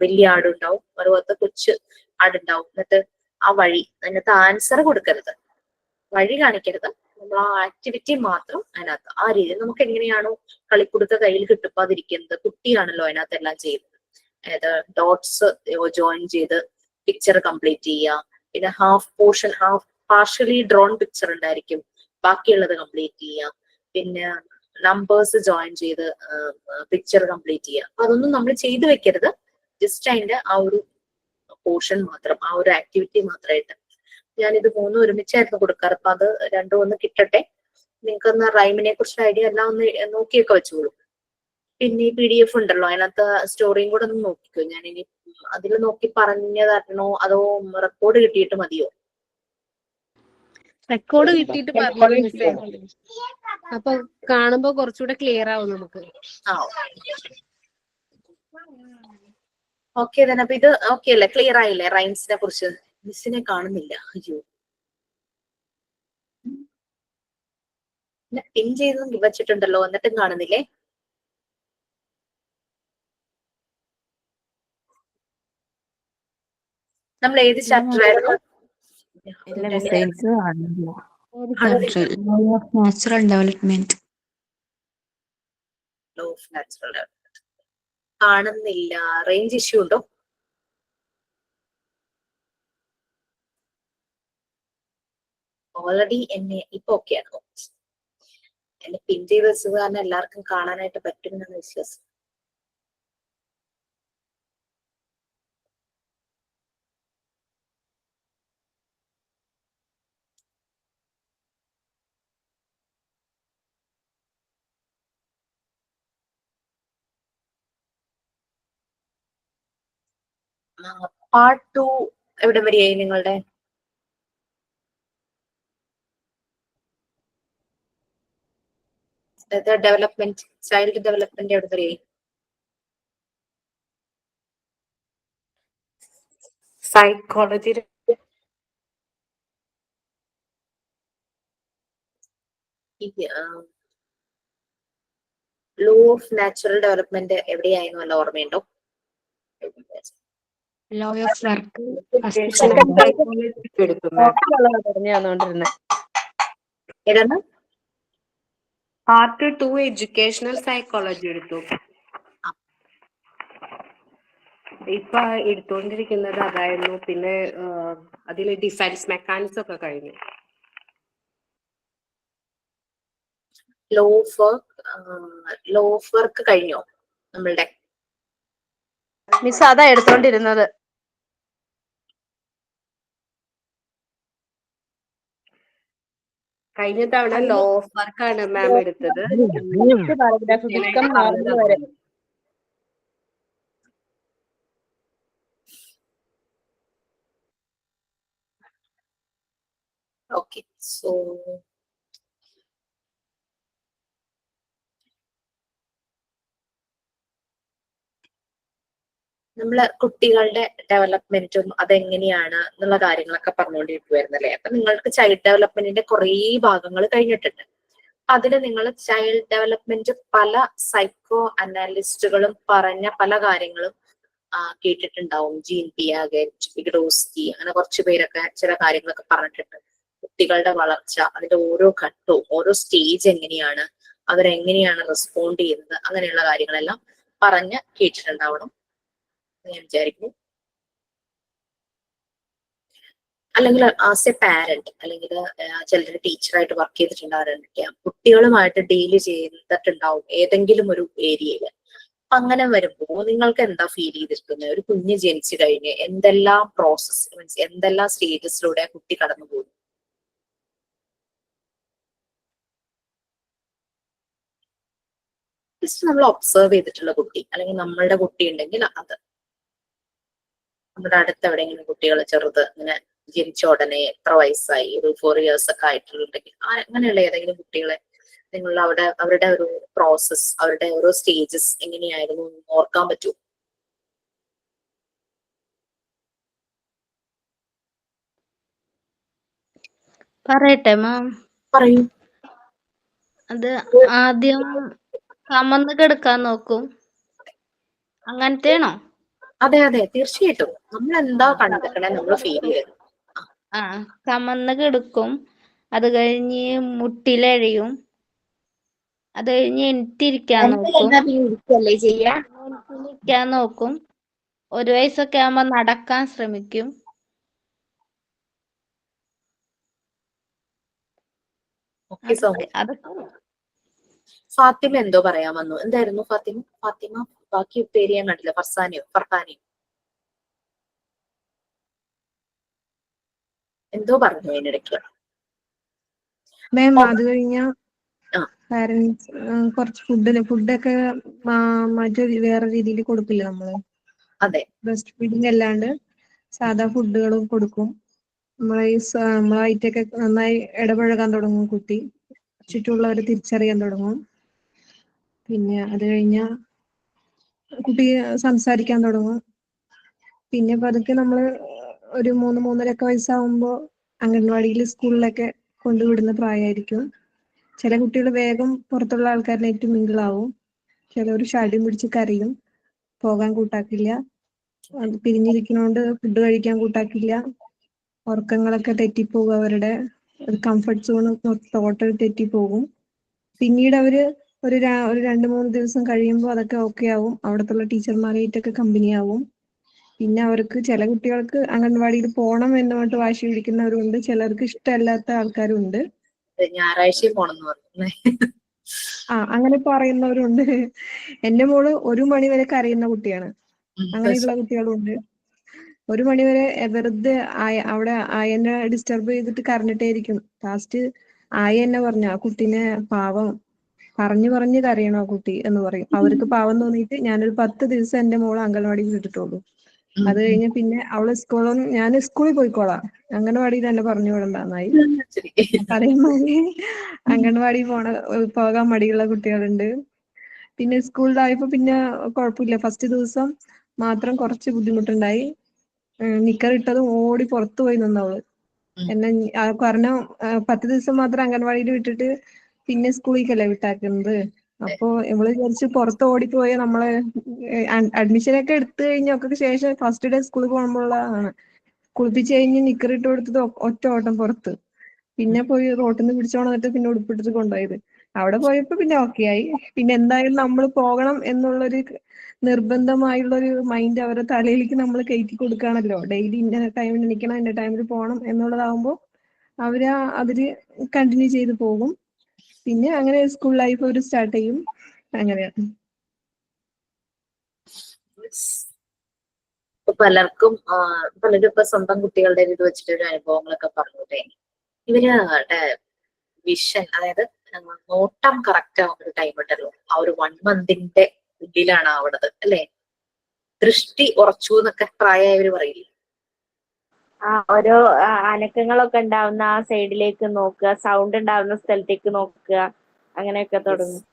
വലിയ ആടുണ്ടാവും, മറുഭാഗത്ത് കൊച്ചു ആടുണ്ടാവും. എന്നിട്ട് ആ വഴി, അതിനകത്ത് ആൻസർ കൊടുക്കരുത്, വഴി കാണിക്കരുത്, നമ്മൾ ആ ആക്ടിവിറ്റി മാത്രം അതിനകത്ത് ആ രീതിയിൽ. നമുക്ക് എങ്ങനെയാണോ കളിക്കുടുക്ക കയ്യിൽ കിട്ടുപ്പാതിരിക്കുന്നത്, കുട്ടിയാണല്ലോ അതിനകത്ത് എല്ലാം ചെയ്യുന്നത്. അതായത് ഡോട്ട്സ് ജോയിൻ ചെയ്ത് പിക്ചർ കംപ്ലീറ്റ് ചെയ്യുക. പിന്നെ ഹാഫ് പാർഷ്യലി ഡ്രോൺ പിക്ചർ ഉണ്ടായിരിക്കും, ബാക്കിയുള്ളത് കംപ്ലീറ്റ് ചെയ്യുക. പിന്നെ നമ്പേഴ്സ് ജോയിൻ ചെയ്ത് പിക്ചർ കംപ്ലീറ്റ് ചെയ്യുക. അപ്പൊ അതൊന്നും നമ്മൾ ചെയ്തു വെക്കരുത്, ജസ്റ്റ് അതിന്റെ ആ ഒരു പോർഷൻ മാത്രം, ആ ഒരു ആക്ടിവിറ്റി മാത്രമായിട്ട്. ഞാനിത് 3 ഒരുമിച്ചായിരുന്നു കൊടുക്കാറ്. അപ്പൊ അത് 2 ഒന്ന് കിട്ടട്ടെ. നിങ്ങൾക്കൊന്ന് റൈമിനെ കുറിച്ച് ഐഡിയ എല്ലാം ഒന്ന് നോക്കിയൊക്കെ വെച്ചോളൂ. പിന്നെ ഈ PDF ഉണ്ടല്ലോ, അതിനകത്ത് സ്റ്റോറിയും കൂടെ ഒന്ന് നോക്കിക്കോ. ഞാനിനി അതിൽ നോക്കി പറഞ്ഞു തരണോ അതോ റെക്കോർഡ് കിട്ടിയിട്ട് മതിയോ? റെക്കോർഡ് കിട്ടിയിട്ട് പറഞ്ഞു മിസ്സേ. അപ്പൊ കാണുമ്പോ കുറച്ചുകൂടെ ക്ലിയർ ആവും നമുക്ക്. ഓക്കെ തന്നെ. അപ്പൊ ഇത് ഓക്കെ അല്ലേ? ക്ലിയർ ആയില്ലേ റൈംസിനെ കുറിച്ച്? മിസ്സിനെ കാണുന്നില്ല. അയ്യോ, പിൻ ചെയ്ത് വെച്ചിട്ടുണ്ടല്ലോ, എന്നിട്ടും കാണുന്നില്ലേ? നമ്മൾ ഏത് ചാപ്റ്റർ ആയിരുന്നു? Natural development. Law of natural development കാണുന്നില്ല. റേഞ്ച് ഇഷ്യൂ ഉണ്ടോ? ഓൾറെഡി എന്നെ ഇപ്പൊ ഓക്കെയാണ്. എന്നെ പിൻ ചെയ്ത് വെച്ചത് കാരണം എല്ലാവർക്കും കാണാനായിട്ട് പറ്റുമെന്നാണ് വിശ്വാസം. പാർട്ട് 2 എവിടെ വരെയായി നിങ്ങളുടെ? ഡെവലപ്മെന്റ്, ചൈൽഡ് ഡെവലപ്മെന്റ് എവിടെ വരെയായി? Psychology law of natural development എവിടെയായിരുന്നു വല്ല ഓർമ്മയുണ്ടോ? ലോ ഓഫ് വർക്ക് ഏതാണ്? പാർട്ട് 2 എഡ്യൂക്കേഷണൽ സൈക്കോളജി എടുത്തു. ഇപ്പൊ എടുത്തുകൊണ്ടിരിക്കുന്നത് അതായിരുന്നു. പിന്നെ അതിൽ ഡിഫൻസ് മെക്കാനിസം ഒക്കെ കഴിഞ്ഞു. ലോ ഓഫ് വർക്ക് കഴിഞ്ഞോ നമ്മളുടെ? മിസ് അതാ എടുത്തോണ്ടിരുന്നത്. കഴിഞ്ഞ തവണ ലോ ഓഫ് വർക്ക് ആണ് മാം എടുത്തത്. ഓക്കെ, സോ നമ്മള് കുട്ടികളുടെ ഡെവലപ്മെന്റും അതെങ്ങനെയാണ് എന്നുള്ള കാര്യങ്ങളൊക്കെ പറഞ്ഞുകൊണ്ടിരിക്കുവായിരുന്നല്ലേ. അപ്പൊ നിങ്ങൾക്ക് ചൈൽഡ് ഡെവലപ്മെന്റിന്റെ കുറേ ഭാഗങ്ങൾ കഴിഞ്ഞിട്ടുണ്ട്. അതില് നിങ്ങൾ ചൈൽഡ് ഡെവലപ്മെന്റ് പല സൈക്കോ അനാലിസ്റ്റുകളും പറഞ്ഞ പല കാര്യങ്ങളും കേട്ടിട്ടുണ്ടാവും. ജീൻ പിയാഗറ്റ്, വിഗഡോസ്കി, അങ്ങനെ കുറച്ചു പേരൊക്കെ ചില കാര്യങ്ങളൊക്കെ പറഞ്ഞിട്ടുണ്ട്. കുട്ടികളുടെ വളർച്ച, അതിന്റെ ഓരോ ഘട്ടവും ഓരോ സ്റ്റേജ് എങ്ങനെയാണ്, അവരെങ്ങനെയാണ് റെസ്പോണ്ട് ചെയ്യുന്നത്, അങ്ങനെയുള്ള കാര്യങ്ങളെല്ലാം പറഞ്ഞ് കേട്ടിട്ടുണ്ടാവണം ഞാൻ വിചാരിക്കുന്നു. അല്ലെങ്കിൽ ആസ് എ പാരന്റ്, അല്ലെങ്കിൽ ചിലർ ടീച്ചറായിട്ട് വർക്ക് ചെയ്തിട്ടുണ്ടാവാറിരിക്കാം, കുട്ടികളുമായിട്ട് ഡീല് ചെയ്തിട്ടുണ്ടാവും ഏതെങ്കിലും ഒരു ഏരിയയില്. അങ്ങനെ വരുമ്പോൾ നിങ്ങൾക്ക് എന്താ ഫീൽ ചെയ്തിരിക്കുന്നത്? ഒരു കുഞ്ഞ് ജനിച്ചു കഴിഞ്ഞ് എന്തെല്ലാം പ്രോസസ്, മീൻസ് എന്തെല്ലാം സ്റ്റേജസിലൂടെ കുട്ടി കടന്നു പോകും? ജസ്റ്റ് നമ്മൾ ഒബ്സർവ് ചെയ്തിട്ടുള്ള കുട്ടി, അല്ലെങ്കിൽ നമ്മളുടെ കുട്ടി ഉണ്ടെങ്കിൽ അത്, നമ്മുടെ അടുത്ത് എവിടെയെങ്കിലും കുട്ടികൾ ചെറുത് ഇങ്ങനെ ജനിച്ച ഉടനെ എത്ര വയസ്സായി, ഒരു 4 years ഒക്കെ ആയിട്ടുണ്ടെങ്കിൽ അങ്ങനെയുള്ള ഏതെങ്കിലും കുട്ടികളെ നിങ്ങൾ അവരുടെ ഒരു പ്രോസസ്, അവരുടെ ഓരോ സ്റ്റേജസ് എങ്ങനെയായിരുന്നു ഓർക്കാൻ പറ്റുമോ? പറയട്ടെ മാം? പറയൂ. അത് ആദ്യം കമന്ന് കിടക്കാൻ നോക്കും, അങ്ങനത്തെയാണോ? അതെ അതെ, തീർച്ചയായിട്ടും. നമ്മൾ എന്താ കണ്ടെത്തണേ നമ്മൾ ഫീൽ ചെയ്യണം. കമന്ന് കിടക്കും, അത് കഴിഞ്ഞ് മുട്ടിലെഴയും, അത് കഴിഞ്ഞ് എനിട്ടിരിക്കാൻ നോക്കും. ഇരിക്കാൻ നോക്കും. 1 വയസ്സൊക്കെ ആകുമ്പോ നടക്കാൻ ശ്രമിക്കും. അതൊക്കെ ഫാത്തിമ എന്തോ പറയാൻ വന്നു. എന്തായിരുന്നു ഫാത്തിമ? ബാക്കി പേര് ഞാൻ കണ്ടില്ല. ഫർഹാനിയോ എന്തോ പറഞ്ഞു അതിനിടയ്ക്ക്. മാം അത് കഴിഞ്ഞ പാരന്റ്സ് കുറച്ച് ഫുഡൊക്കെ മറ്റൊരു വേറെ രീതിയിൽ കൊടുക്കില്ല നമ്മള്. അതെ, ബ്രസ്റ്റ് ഫീഡിങ് അല്ലാണ്ട് സാധാ ഫുഡുകളും കൊടുക്കും. നമ്മളായിട്ടൊക്കെ നന്നായി ഇടപഴകാൻ തുടങ്ങും കുട്ടി. ചുറ്റുമുള്ളവരെ തിരിച്ചറിയാൻ തുടങ്ങും. പിന്നെ അത് കഴിഞ്ഞാൽ കുട്ടി സംസാരിക്കാൻ തുടങ്ങും. പിന്നെ പതുക്കെ നമ്മൾ ഒരു 3-3.5 വയസ്സാവുമ്പോൾ അംഗൻവാടിയിൽ സ്കൂളിലൊക്കെ കൊണ്ടുവിടുന്ന പ്രായമായിരിക്കും. ചില കുട്ടികൾ വേഗം പുറത്തുള്ള ആൾക്കാരിനായിട്ട് മിങ്കിളാവും. ചിലവർ ഷാഠ്യം പിടിച്ച് കരയും, പോകാൻ കൂട്ടാക്കില്ല. അത് പിരിഞ്ഞിരിക്കുന്നോണ്ട് ഫുഡ് കഴിക്കാൻ കൂട്ടാക്കില്ല. ഉറക്കങ്ങളൊക്കെ തെറ്റിപ്പോകും. അവരുടെ ഒരു കംഫർട്ട് സോൺ ടോട്ടൽ തെറ്റിപ്പോകും. പിന്നീട് അവര് ഒരു 2-3 ദിവസം കഴിയുമ്പോൾ അതൊക്കെ ഓക്കെ ആവും. അവിടത്തുള്ള ടീച്ചർമാരായിട്ടൊക്കെ കമ്പനി ആവും. പിന്നെ അവർക്ക് ചില കുട്ടികൾക്ക് അംഗൻവാടിയിൽ പോകണം എന്ന് പറഞ്ഞിട്ട് വാശി പിടിക്കുന്നവരുണ്ട്. ചിലർക്ക് ഇഷ്ടമല്ലാത്ത ആൾക്കാരുണ്ട്. ഞായറാഴ്ച പോണെന്ന് പറഞ്ഞു. അങ്ങനെ പറയുന്നവരുണ്ട്. എന്റെ മോള് 1 മണി വരെ കരയുന്ന കുട്ടിയാണ്. അങ്ങനെയുള്ള കുട്ടികളുണ്ട്. 1 മണി വരെ വെറുതെ അവിടെ ആയനെ ഡിസ്റ്റർബ് ചെയ്തിട്ട് കരഞ്ഞിട്ടേയിരിക്കും. ലാസ്റ്റ് ആയ എന്നെ പറഞ്ഞു, ആ കുട്ടീനെ പാവം പറഞ്ഞു കരയണോ കുട്ടി എന്ന് പറയും. അവർക്ക് പാവം തോന്നിയിട്ട് ഞാനൊരു 10 ദിവസം എന്റെ മോളെ അംഗൻവാടിയിൽ വിട്ടിട്ടുള്ളൂ. അത് കഴിഞ്ഞ് പിന്നെ അവള് ഞാൻ സ്കൂളിൽ പോയിക്കോളാം, അംഗൻവാടിയിൽ തന്നെ പറഞ്ഞു വിടണ്ടെന്നായി. അപ്പൊ അതേമാതിരി അംഗൻവാടി പോകാൻ മടിയുള്ള കുട്ടികളുണ്ട്. പിന്നെ സ്കൂളിലായപ്പോ പിന്നെ കുഴപ്പമില്ല. ഫസ്റ്റ് ദിവസം മാത്രം കുറച്ച് ബുദ്ധിമുട്ടുണ്ടായി. നിക്കറിട്ടതും ഓടി പുറത്തു പോയി നിന്നവള്. എന്നെ കാരണം 10 ദിവസം മാത്രം അംഗൻവാടിയിൽ വിട്ടിട്ട് പിന്നെ സ്കൂളിലേക്കല്ലേ വിട്ടാക്കുന്നത്. അപ്പൊ ഇവള് വിചാരിച്ച് പുറത്ത് ഓടിപ്പോയ നമ്മളെ അഡ്മിഷനൊക്കെ എടുത്തു കഴിഞ്ഞൊക്കെ ശേഷം ഫസ്റ്റ് ഡേ സ്കൂളിൽ പോകുമ്പോഴാണ് കുളിപ്പിച്ച് കഴിഞ്ഞ് നിക്കറിട്ട് കൊടുത്തത് ഒറ്റ ഓട്ടം പുറത്ത്. പിന്നെ പോയി റോട്ടിൽ നിന്ന് പിടിച്ചോണ്ട് വന്നിട്ട് പിന്നെ ഉടുപ്പിട്ടിട്ട് കൊണ്ടുപോയത്. അവിടെ പോയപ്പോ പിന്നെ ഓക്കെ ആയി. പിന്നെ എന്തായാലും നമ്മൾ പോകണം എന്നുള്ളൊരു നിർബന്ധമായുള്ളൊരു മൈൻഡ് അവരുടെ തലയിലേക്ക് നമ്മൾ കയറ്റി കൊടുക്കുകയാണല്ലോ. ഡെയിലി ഇന്ന ടൈമിൽ എണീക്കണം, ഇന്ന ടൈമിൽ പോകണം എന്നുള്ളതാവുമ്പോൾ അവര് അതില് കണ്ടിന്യൂ ചെയ്ത് പോകും. പിന്നെ അങ്ങനെ സ്കൂൾ ലൈഫ് അവർ സ്റ്റാർട്ട് ചെയ്യും. അങ്ങനെയാണ്. പലരും ഇപ്പൊ സ്വന്തം കുട്ടികളുടെ ഇത് വെച്ചിട്ട് അനുഭവങ്ങളൊക്കെ പറഞ്ഞൂടെ. ഇവരുടെ വിഷൻ, അതായത് നോട്ടം കറക്റ്റ് ആവുന്ന ഒരു ടൈം ഉണ്ടല്ലോ, ആ ഒരു 1 മന്തിന്റെ ഉള്ളിലാണ് ആവണത് അല്ലെ. ദൃഷ്ടി ഉറച്ചു എന്നൊക്കെ പ്രായമായവര് പറയില്ലേ. ഓരോ അനക്കങ്ങളൊക്കെ ഉണ്ടാവുന്ന ആ സൈഡിലേക്ക് നോക്കുക, സൗണ്ട് ഉണ്ടാവുന്ന സ്ഥലത്തേക്ക് നോക്കുക, അങ്ങനെയൊക്കെ തുടങ്ങും.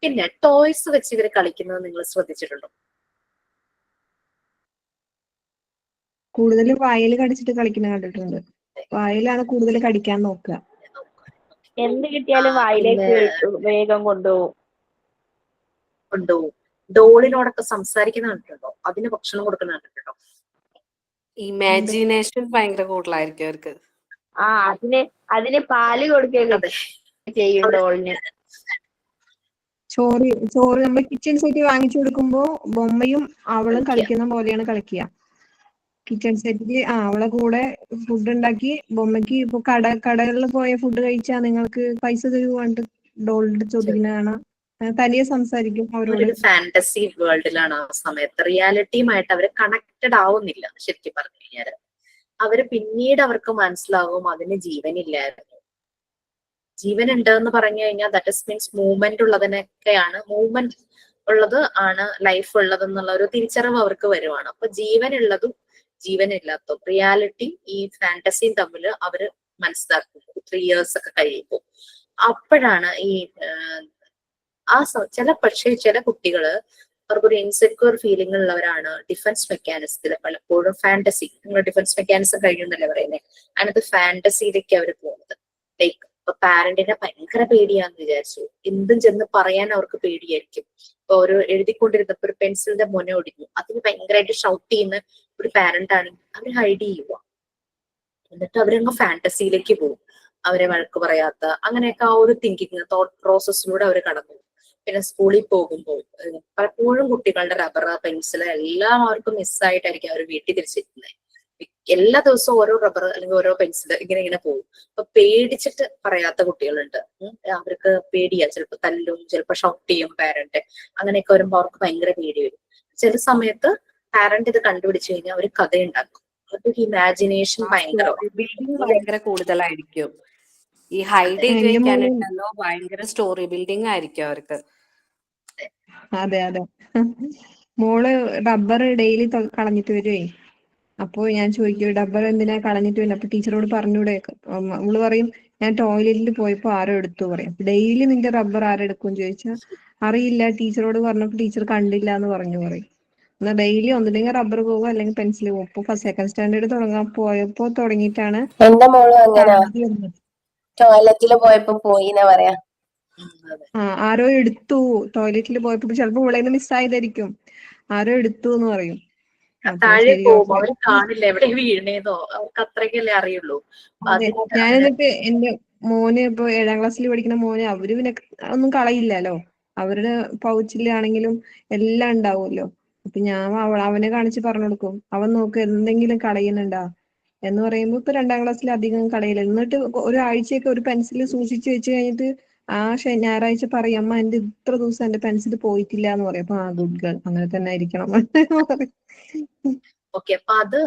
പിന്നെ ടോയ്സ് വെച്ച് ഇവര് കളിക്കുന്നത് നിങ്ങൾ ശ്രദ്ധിച്ചിട്ടുണ്ടോ? കൂടുതൽ വായിൽ കടിച്ചിട്ട് കളിക്കുന്ന കണ്ടിട്ടുണ്ട്. വായിലാണ് കൂടുതൽ കടിക്കാൻ നോക്കുക. എന്ത് കിട്ടിയാലും വായിലേക്ക് വേഗം കൊണ്ടുപോകും. ഡോളിനോടൊക്കെ സംസാരിക്കുന്ന കണ്ടിട്ടുണ്ടോ? അതിന് ഭക്ഷണം കൊടുക്കുന്ന കണ്ടിട്ടുണ്ടോ? ഇമാജിനേഷൻ ഭയങ്കര കൂടുതലായിരിക്കും അവർക്ക്. അതിന് പാല് കൊടുക്കുകയൊക്കെ ചെയ്യും ഡോളിന്. ചോറ് നമ്മൾ കിച്ചൺ സെറ്റ് വാങ്ങിച്ചു കൊടുക്കുമ്പോ ബൊമ്മയും അവളും കളിക്കുന്ന പോലെയാണ് കളിക്കുക. കിച്ചൺ സെറ്റില് അവളെ കൂടെ ഫുഡ് ഉണ്ടാക്കി ബൊമ്മയ്ക്ക് ഇപ്പൊ കടകളിൽ പോയ ഫുഡ് കഴിച്ചാൽ നിങ്ങൾക്ക് പൈസ തരുവാണ്ട് ഡോളിന്റെ ചോദിക്കുന്നതാണ്. തനിയെ സംസാരിക്കും അവരോട്. ഒരു ഫാന്റസി വേൾഡിലാണ് ആ സമയത്ത്. റിയാലിറ്റിയുമായിട്ട് അവര് കണക്റ്റഡ് ആവുന്നില്ല. ശരിക്കും പറഞ്ഞു കഴിഞ്ഞാല് അവര് പിന്നീട് അവർക്ക് മനസ്സിലാവും അതിന് ജീവനില്ലായിരുന്നു. ജീവൻ ഉണ്ട് എന്ന് പറഞ്ഞു കഴിഞ്ഞാൽ ദാറ്റ് ഇസ് മീൻസ് മൂവ്മെന്റ് ഉള്ളതിനൊക്കെയാണ്, മൂവ്മെന്റ് ഉള്ളത് ആണ് ലൈഫ് ഉള്ളത് എന്നുള്ള ഒരു തിരിച്ചറിവ് അവർക്ക് വരുവാണ്. അപ്പൊ ജീവനുള്ളതും ജീവനില്ലാത്തതും റിയാലിറ്റി ഈ ഫാന്റസിയും തമ്മിൽ അവര് മനസ്സിലാക്കും 3 years ഒക്കെ കഴിയുമ്പോൾ. അപ്പോഴാണ് ഈ ചില കുട്ടികള് അവർക്കൊരു ഇൻസെക്യൂർ ഫീലിംഗ് ഉള്ളവരാണ്. ഡിഫൻസ് മെക്കാനിസത്തിൽ പലപ്പോഴും ഫാന്റസി, നിങ്ങൾ ഡിഫൻസ് മെക്കാനിസം കഴിഞ്ഞെന്നല്ലേ പറയുന്നത്, അതിനകത്ത് ഫാന്റസിയിലേക്ക് അവർ പോകുന്നത്. ലൈക്ക് ഇപ്പൊ പാരന്റിനെ ഭയങ്കര പേടിയാന്ന് വിചാരിച്ചു, എന്തും ചെന്ന് പറയാൻ അവർക്ക് പേടിയായിരിക്കും. ഇപ്പൊ ഒരു എഴുതിക്കൊണ്ടിരുന്നപ്പോ ഒരു പെൻസിലിന്റെ മുന ഒടിഞ്ഞു, അതിന് ഭയങ്കരമായിട്ട് ഷൗട്ട് ചെയ്യുന്ന ഒരു പാരന്റ് ആണെങ്കിൽ അവർ ഹൈഡ് ചെയ്യുക. എന്നിട്ട് അവരങ്ങ് ഫാന്റസിയിലേക്ക് പോകും. അവരെ വഴക്ക് പറയാത്ത അങ്ങനെയൊക്കെ ആ ഒരു തിങ്കിങ് തോട്ട് പ്രോസസ്സിലൂടെ അവർ കടന്നു. പിന്നെ സ്കൂളിൽ പോകുമ്പോൾ പലപ്പോഴും കുട്ടികളുടെ റബ്ബർ, പെൻസിൽ എല്ലാവർക്കും മിസ്സായിട്ടായിരിക്കും അവർ വീട്ടിൽ തിരിച്ചിരിക്കുന്നത്. എല്ലാ ദിവസവും ഓരോ റബ്ബർ അല്ലെങ്കിൽ ഓരോ പെൻസിൽ ഇങ്ങനെ പോകും. അപ്പൊ പേടിച്ചിട്ട് പറയാത്ത കുട്ടികളുണ്ട്. അവർക്ക് പേടിയാ, ചിലപ്പോൾ തല്ലും, ചിലപ്പോൾ ഷൗട്ട് ചെയ്യും പാരന്റ്. അങ്ങനെയൊക്കെ വരുമ്പോൾ അവർക്ക് ഭയങ്കര പേടി വരും. ചില സമയത്ത് പാരന്റ് ഇത് കണ്ടുപിടിച്ചു കഴിഞ്ഞാൽ അവർ കഥയുണ്ടാക്കും. അവർക്ക് ഇമാജിനേഷൻ ഭയങ്കര കൂടുതലായിരിക്കും. ഈ ഹൈഡ് ചെയ്ത് വെക്കാനുണ്ടല്ലോ ഭയങ്കര സ്റ്റോറി ബിൽഡിംഗ് ആയിരിക്കും അവർക്ക്. അതെ അതെ. മോള് റബ്ബർ ഡെയിലി കളഞ്ഞിട്ട് വരുവേ. അപ്പൊ ഞാൻ ചോദിക്കും ഡബ്ബർ എന്തിനാ കളഞ്ഞിട്ട് വരുന്നത്? അപ്പൊ ടീച്ചറോട് പറഞ്ഞൂടെ? അവള് പറയും ഞാൻ ടോയ്ലറ്റിൽ പോയപ്പോ ആരോ എടുത്തു പറയും. ഡെയിലി നിന്റെ റബ്ബർ ആരെടുക്കും ചോദിച്ചാൽ അറിയില്ല, ടീച്ചറോട് പറഞ്ഞപ്പോ ടീച്ചർ കണ്ടില്ല എന്ന് പറയും. എന്നാൽ ഡെയിലി ഒന്നില്ലെങ്കിൽ റബ്ബർ പോകും അല്ലെങ്കിൽ പെൻസിൽ പോകും. ഇപ്പൊ സെക്കൻഡ് സ്റ്റാൻഡേർഡ് പോയപ്പോ തുടങ്ങിയിട്ടാണ് എന്റെ മോളും അങ്ങനെ കാണാതെ വരുന്നത്. ടോയ്ലറ്റിൽ പോയപ്പോ പോയിന്നാ പറയാ. ആരോ എടുത്തു, ടോയ്ലറ്റിൽ പോയപ്പോ ചിലപ്പോ ഇവളേന്ന് മിസ്സായതായിരിക്കും, ആരോ എടുത്തു എന്ന് പറയും. അപ്പൊ താഴെ ശരി പോകും, ഓക്കെ. അവര് കാണില്ല എവിടെ വീണേന്നോ, അവർക്ക് അത്രയ്ക്കല്ലേ അറിയുള്ളൂ. അതെ, ഞാൻ എന്നിട്ട് എന്റെ മോന് ഇപ്പൊ 7ാം ക്ലാസ്സിൽ പഠിക്കുന്ന മോന് അവര് പിന്നെ ഒന്നും കളയില്ലല്ലോ, അവരുടെ പൗച്ചിലാണെങ്കിലും എല്ലാം ഉണ്ടാവുമല്ലോ. അപ്പൊ ഞാൻ അവനെ കാണിച്ച് പറഞ്ഞു കൊടുക്കും, അവൻ നോക്ക് എന്തെങ്കിലും കളയുന്നുണ്ടാ എന്ന് പറയുമ്പോ ഇപ്പൊ 2ാം ക്ലാസ്സിൽ അധികം കളയില്ല. എന്നിട്ട് ഒരാഴ്ചയൊക്കെ ഒരു പെൻസിൽ സൂക്ഷിച്ചു വെച്ച് കഴിഞ്ഞിട്ട് ഞായറാഴ്ച പറയും അമ്മ എന്റെ ഇത്ര ദിവസം എന്റെ പെൻസിൽ പോയിട്ടില്ല എന്ന് പറയും. അപ്പൊ ഗുഡ് ഗേൾ, അങ്ങനെ തന്നെ ആയിരിക്കണം. ഓക്കെ, അപ്പൊ അത്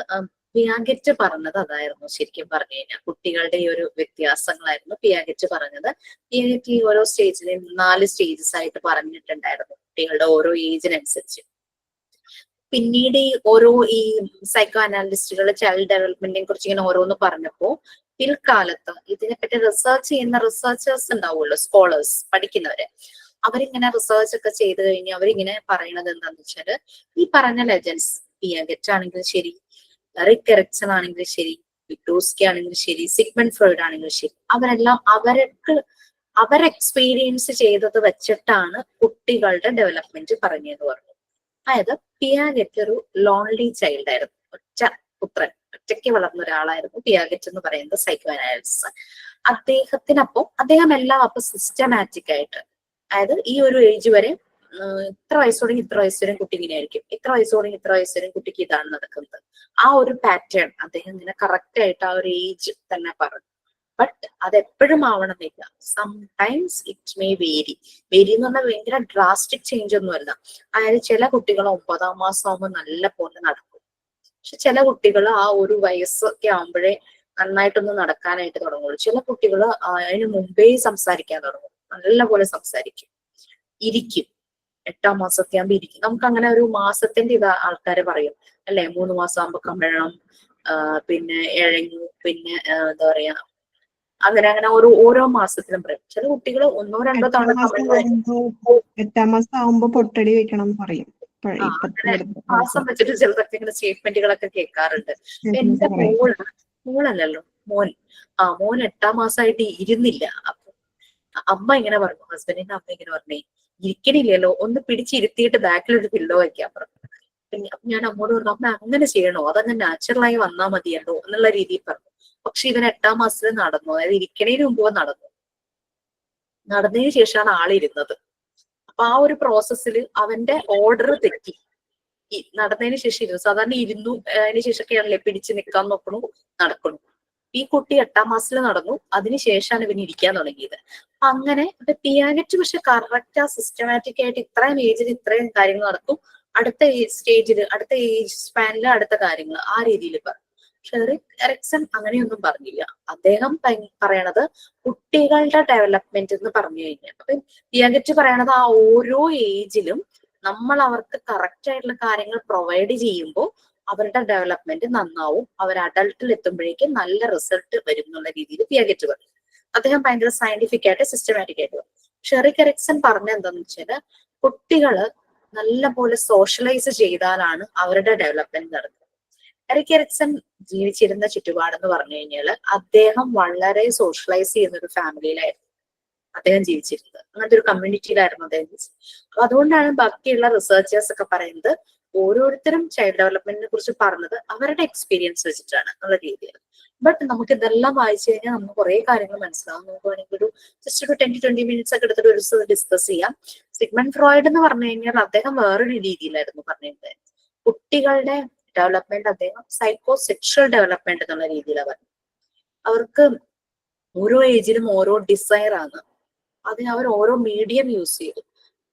പിയാഗെറ്റ് പറഞ്ഞത് അതായിരുന്നു. ശരിക്കും പറഞ്ഞു കഴിഞ്ഞാൽ കുട്ടികളുടെ ഈ ഒരു വ്യത്യാസങ്ങളായിരുന്നു പിയാഗെറ്റ് പറഞ്ഞത്. പിയാഗെറ്റ് ഈ ഓരോ സ്റ്റേജിലും 4 സ്റ്റേജസ് ആയിട്ട് പറഞ്ഞിട്ടുണ്ടായിരുന്നു, കുട്ടികളുടെ ഓരോ ഏജിനനുസരിച്ച്. പിന്നീട് ഈ ഓരോ ഈ സൈക്കോ അനാലിസ്റ്റുകൾ ചൈൽഡ് ഡെവലപ്മെന്റിനെ കുറിച്ച് ഇങ്ങനെ ഓരോന്ന് പറഞ്ഞപ്പോ പിൽക്കാലത്ത് ഇതിനെപ്പറ്റി റിസർച്ച് ചെയ്യുന്ന റിസർച്ചേഴ്സ് ഉണ്ടാവുമല്ലോ, സ്കോളേഴ്സ്, പഠിക്കുന്നവര്, അവരിങ്ങനെ റിസർച്ച് ഒക്കെ ചെയ്ത് കഴിഞ്ഞ് അവരിങ്ങനെ പറയണത് എന്താന്ന് വെച്ചാല് ഈ പറഞ്ഞ ലെജൻസ്, പിയാഗെറ്റ് ആണെങ്കിലും ശരി, റിക് എറിക്സൺ ആണെങ്കിലും ശരി, വിറ്റോസ്കി ആണെങ്കിലും ശരി, സിഗ്മണ്ട് ഫ്രോയിഡ് ആണെങ്കിലും ശരി, അവരെല്ലാം അവർ എക്സ്പീരിയൻസ് ചെയ്തത് വെച്ചിട്ടാണ് കുട്ടികളുടെ ഡെവലപ്മെന്റ് പറഞ്ഞതെന്ന് പറഞ്ഞു. അതായത് പിയാഗെറ്റ് ഒരു ലോൺലി ചൈൽഡ് ആയിരുന്നു, ഒറ്റ പുത്രൻ, ഒറ്റയ്ക്ക് വളർന്ന ഒരാളായിരുന്നു പിയാഗെറ്റ് എന്ന് പറയുന്നത് സൈക്കോ അനാലിസിസ്. അദ്ദേഹം എല്ലാം അപ്പൊ സിസ്റ്റമാറ്റിക് ആയിട്ട്, അതായത് ഈ ഒരു ഏജ് വരെ ഇത്ര വയസ്സ് തുടങ്ങി ഇത്ര വയസ്സ് വരെ കുട്ടി ഇങ്ങനെ ആയിരിക്കും, ഇത്ര വയസ്സ് തുടങ്ങി ഇത്ര വയസ്സ് വരെ കുട്ടിക്ക് ഇതാണ് നടക്കുന്നത്, ആ ഒരു പാറ്റേൺ അദ്ദേഹം ഇങ്ങനെ കറക്റ്റ് ആയിട്ട് ആ ഒരു ഏജ് തന്നെ പറഞ്ഞു. ബട്ട് അത് എപ്പോഴും ആവണമെന്നില്ല, സംടൈംസ് ഇറ്റ് മേ വേരി എന്ന് പറഞ്ഞാൽ ഭയങ്കര ഡ്രാസ്റ്റിക് ചേഞ്ച് ഒന്നുമല്ല. അതായത് ചില കുട്ടികൾ 9ാം മാസം ആകുമ്പോൾ നല്ല പോലെ നടക്കും, പക്ഷെ ചില കുട്ടികൾ ആ ഒരു വയസ്സൊക്കെ ആകുമ്പോഴേ നന്നായിട്ടൊന്ന് നടക്കാനായിട്ട് തുടങ്ങുള്ളൂ. ചില കുട്ടികൾ അതിന് മുമ്പേ സംസാരിക്കാൻ തുടങ്ങും, നല്ല പോലെ സംസാരിക്കും, ഇരിക്കും, 8ാം മാസമൊക്കെ ആകുമ്പോൾ ഇരിക്കും. നമുക്ക് അങ്ങനെ ഒരു മാസത്തിന്റെ ആൾക്കാര് പറയും അല്ലെ, 3 മാസം ആകുമ്പോ കമിഴണം, പിന്നെ ഇഴഞ്ഞു, പിന്നെ എന്താ പറയാ, അങ്ങനെ ഓരോ മാസത്തിലും പറയും. ചില കുട്ടികൾ 1-2 തവണ 8ാം മാസം ആവുമ്പോ പൊട്ടടി വെക്കണം പറയും. മാസം വെച്ചിട്ട് ചിലതൊക്കെ ഇങ്ങനെ സ്റ്റേറ്റ്മെന്റുകളൊക്കെ കേൾക്കാറുണ്ട്. എന്റെ മോളല്ലല്ലോ മോൻ 8ാം മാസമായിട്ട് ഇരുന്നില്ല. അപ്പൊ അമ്മ ഇങ്ങനെ പറഞ്ഞു, ഹസ്ബൻഡിന്റെ അമ്മ ഇങ്ങനെ പറഞ്ഞേ, ഇരിക്കണില്ലല്ലോ, ഒന്ന് പിടിച്ചിരുത്തിയിട്ട് ബാക്കിലൊരു പില്ലോ വയ്ക്കാൻ പറഞ്ഞു. പിന്നെ ഞാൻ അമ്മോട് പറഞ്ഞു, അമ്മ അങ്ങനെ ചെയ്യണോ, അതങ്ങ് നാച്ചുറലായി വന്നാ മതിയല്ലോ എന്നുള്ള രീതിയിൽ പറഞ്ഞു. പക്ഷെ ഇവൻ 8ാം മാസത്തിൽ നടന്നു, അതായത് ഇരിക്കണേന് മുമ്പ് നടന്നതിന് ശേഷമാണ് ആളിരുന്നത്. അപ്പൊ ആ ഒരു പ്രോസസ്സിൽ അവന്റെ ഓർഡർ തെറ്റി. നടന്നതിന് ശേഷം ഇരുന്നു, സാധാരണ ഇരുന്നു അതിന് ശേഷമൊക്കെയാണല്ലേ പിടിച്ച് നിൽക്കാൻ നോക്കണു, നടക്കണു. ഈ കുട്ടി 8ാം മാസത്തിൽ നടന്നു, അതിനുശേഷമാണ് ഇവന് ഇരിക്കാൻ തുടങ്ങിയത്. അങ്ങനെ പിയാഗെറ്റ് പക്ഷെ കറക്റ്റ് ആ സിസ്റ്റമാറ്റിക് ആയിട്ട് ഇത്രയും ഏജിൽ ഇത്രയും കാര്യങ്ങൾ നടക്കും, അടുത്ത സ്റ്റേജിൽ അടുത്ത ഏജ് സ്പാനിൽ അടുത്ത കാര്യങ്ങൾ ആ രീതിയിൽ പറഞ്ഞു. പക്ഷെ എറിക്സൺ അങ്ങനെയൊന്നും പറഞ്ഞില്ല. അദ്ദേഹം പറയണത് കുട്ടികളുടെ ഡെവലപ്മെന്റ് എന്ന് പറഞ്ഞു കഴിഞ്ഞാൽ, അപ്പൊ പിയാഗെറ്റ് പറയണത് ആ ഓരോ ഏജിലും നമ്മൾ അവർക്ക് കറക്റ്റ് ആയിട്ടുള്ള കാര്യങ്ങൾ പ്രൊവൈഡ് ചെയ്യുമ്പോൾ അവരുടെ ഡെവലപ്മെന്റ് നന്നാവും, അവർ അഡൾട്ടിൽ എത്തുമ്പോഴേക്കും നല്ല റിസൾട്ട് വരും എന്നുള്ള രീതിയിൽ പിയാഗെറ്റ് പറയും. അദ്ദേഹം ഭയങ്കര സയന്റിഫിക് ആയിട്ട് സിസ്റ്റമാറ്റിക് ആയിട്ട് പറയും. റിക് എറിക്സൺ പറഞ്ഞ എന്താന്ന് വെച്ചാല് കുട്ടികള് നല്ല പോലെ സോഷ്യലൈസ് ചെയ്താലാണ് അവരുടെ ഡെവലപ്മെന്റ് നടക്കുന്നത്. റിക് എറിക്സൺ ജീവിച്ചിരുന്ന ചുറ്റുപാടെന്ന് പറഞ്ഞു കഴിഞ്ഞാല് അദ്ദേഹം വളരെ സോഷ്യലൈസ് ചെയ്യുന്ന ഒരു ഫാമിലിയിലായിരുന്നു അദ്ദേഹം ജീവിച്ചിരുന്നത്, അങ്ങനത്തെ ഒരു കമ്മ്യൂണിറ്റിയിലായിരുന്നു അദ്ദേഹം ജീവിച്ചത്. അപ്പൊ അതുകൊണ്ടാണ് ബാക്കിയുള്ള റിസർച്ചേഴ്സ് ഒക്കെ പറയുന്നത് ഓരോരുത്തരും ചൈൽഡ് ഡെവലപ്മെന്റിനെ കുറിച്ച് പറഞ്ഞത് അവരുടെ എക്സ്പീരിയൻസ് വെച്ചിട്ടാണ് എന്നുള്ള രീതിയിൽ. ബട്ട് നമുക്ക് ഇതെല്ലാം വായിച്ചു കഴിഞ്ഞാൽ നമുക്ക് കുറെ കാര്യങ്ങൾ മനസ്സിലാവും. നമുക്ക് വേണമെങ്കിൽ ഒരു ജസ്റ്റ് ഒരു 10-20 മിനിറ്റ്സ് ഒക്കെ എടുത്തിട്ട് ഒരു ഡിസ്കസ് ചെയ്യാം. സിഗ്മണ്ട് ഫ്രോയിഡ് എന്ന് പറഞ്ഞു കഴിഞ്ഞാൽ അദ്ദേഹം വേറൊരു രീതിയിലായിരുന്നു പറഞ്ഞിരുന്നത്. കുട്ടികളുടെ ഡെവലപ്മെന്റ് അദ്ദേഹം സൈക്കോ സെക്ഷൽ ഡെവലപ്മെന്റ് എന്നുള്ള രീതിയിലാണ് പറഞ്ഞത്. അവർക്ക് ഓരോ ഏജിലും ഓരോ ഡിസയർ ആണ്, അതിന് അവർ ഓരോ മീഡിയം യൂസ് ചെയ്തു.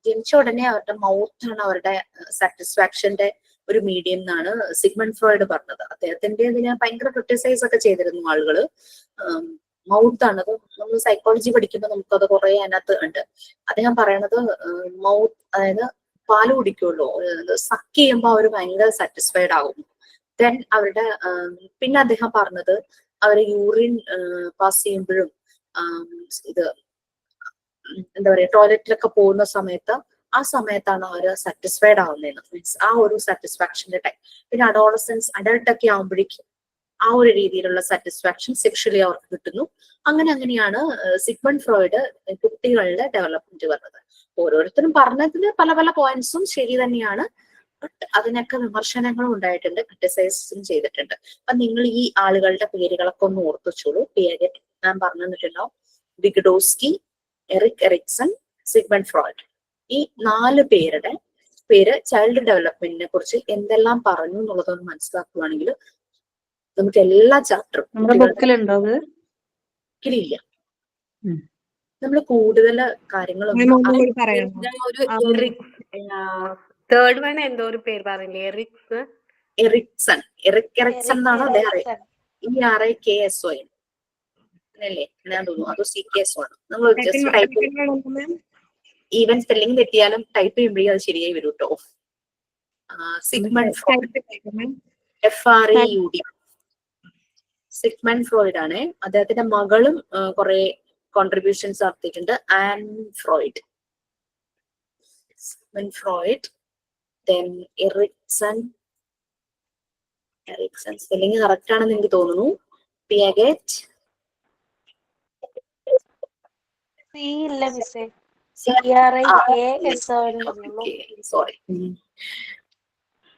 ജനിച്ച ഉടനെ അവരുടെ മൗത്താണ് അവരുടെ സാറ്റിസ്ഫാക്ഷന്റെ ഒരു മീഡിയം എന്നാണ് സിഗ്മണ്ട് ഫ്രോയിഡ് പറഞ്ഞത്. അദ്ദേഹത്തിന്റെ ഇതിനെ ഭയങ്കര ക്രിട്ടിസൈസ് ഒക്കെ ചെയ്തിരുന്നു ആളുകള്. മൗത്ത് ആണ്. അത് നമ്മൾ സൈക്കോളജി പഠിക്കുമ്പോൾ നമുക്കത് കുറെ അതിനകത്ത് ഉണ്ട്. അദ്ദേഹം പറയണത് മൗത്ത്, അതായത് പാല് കുടിക്കുള്ളൂ, സക്ക് ചെയ്യുമ്പോൾ അവർ ഭയങ്കര സാറ്റിസ്ഫൈഡ് ആകും. ദെൻ അവരുടെ പിന്നെ അദ്ദേഹം പറഞ്ഞത് അവര് യൂറിൻ പാസ് ചെയ്യുമ്പോഴും ഇത് എന്താ പറയാ ടോയ്ലറ്റിലൊക്കെ പോകുന്ന സമയത്ത് ആ സമയത്താണ് അവര് സാറ്റിസ്ഫൈഡ് ആവുന്നതെന്ന്. മീൻസ് ആ ഒരു സാറ്റിസ്ഫാക്ഷന്റെ ടൈം. പിന്നെ അഡോളസൻസ് അഡൾട്ട് ഒക്കെ ആവുമ്പോഴേക്കും ആ ഒരു രീതിയിലുള്ള സാറ്റിസ്ഫാക്ഷൻ സെക്ഷലി അവർക്ക് കിട്ടുന്നു. അങ്ങനെയാണ് സിഗ്മണ്ട് ഫ്രോയിഡ് കുട്ടികളുടെ ഡെവലപ്മെന്റ് വന്നത്. ഓരോരുത്തരും പറഞ്ഞതിന് പല പല പോയിന്റ്സും ശരി തന്നെയാണ്. ബട്ട് അതിനൊക്കെ വിമർശനങ്ങളും ഉണ്ടായിട്ടുണ്ട്, ക്രിട്ടിസൈസും ചെയ്തിട്ടുണ്ട്. അപ്പൊ നിങ്ങൾ ഈ ആളുകളുടെ പേരുകളൊക്കെ ഒന്ന് ഓർത്തു വെച്ചോളൂ. പേര് ഞാൻ പറഞ്ഞു തന്നിട്ടുണ്ടാവും. വിഗഡോസ്കി, എറിക് എറിക്സൺ, സിഗ്മണ്ട് ഫ്രോയിഡ്. ഈ 4 പേരുടെ പേര് ചൈൽഡ് ഡെവലപ്മെന്റിനെ കുറിച്ച് എന്തെല്ലാം പറഞ്ഞു എന്നുള്ളതൊന്ന് മനസ്സിലാക്കുകയാണെങ്കിൽ നമുക്ക് എല്ലാ ചാപ്റ്ററും ഇല്ല. നമ്മൾ കൂടുതൽ കാര്യങ്ങളൊന്നും തേർഡ് വൺ എന്തോ ഒരു പേര് പറഞ്ഞില്ലേ, എറിക്സൺ എന്നാണ് അദ്ദേഹം ERIKSON അല്ലേ, ഞാൻ തോന്നുന്നു. അത് CKSO ആണ്. നമ്മൾ ജസ്റ്റ് ടൈപ്പ് ഈവൻ സ്പെല്ലിംഗ് തെറ്റിയാലും ടൈപ്പ് ചെയ്യുമ്പോഴേ അത് ശരിയായി വരും കേട്ടോ. Sigmund Freud, FREUD. Sigmund Freud ആണ്. അദ്ദേഹത്തിന്റെ മകളും കുറെ കോൺട്രിബ്യൂഷൻസ് നടത്തിയിട്ടുണ്ട്. Ann Freud, Sigmund Freud, then Erikson spelling correct ആണെന്ന് എനിക്ക് തോന്നുന്നു. Piaget, sorry.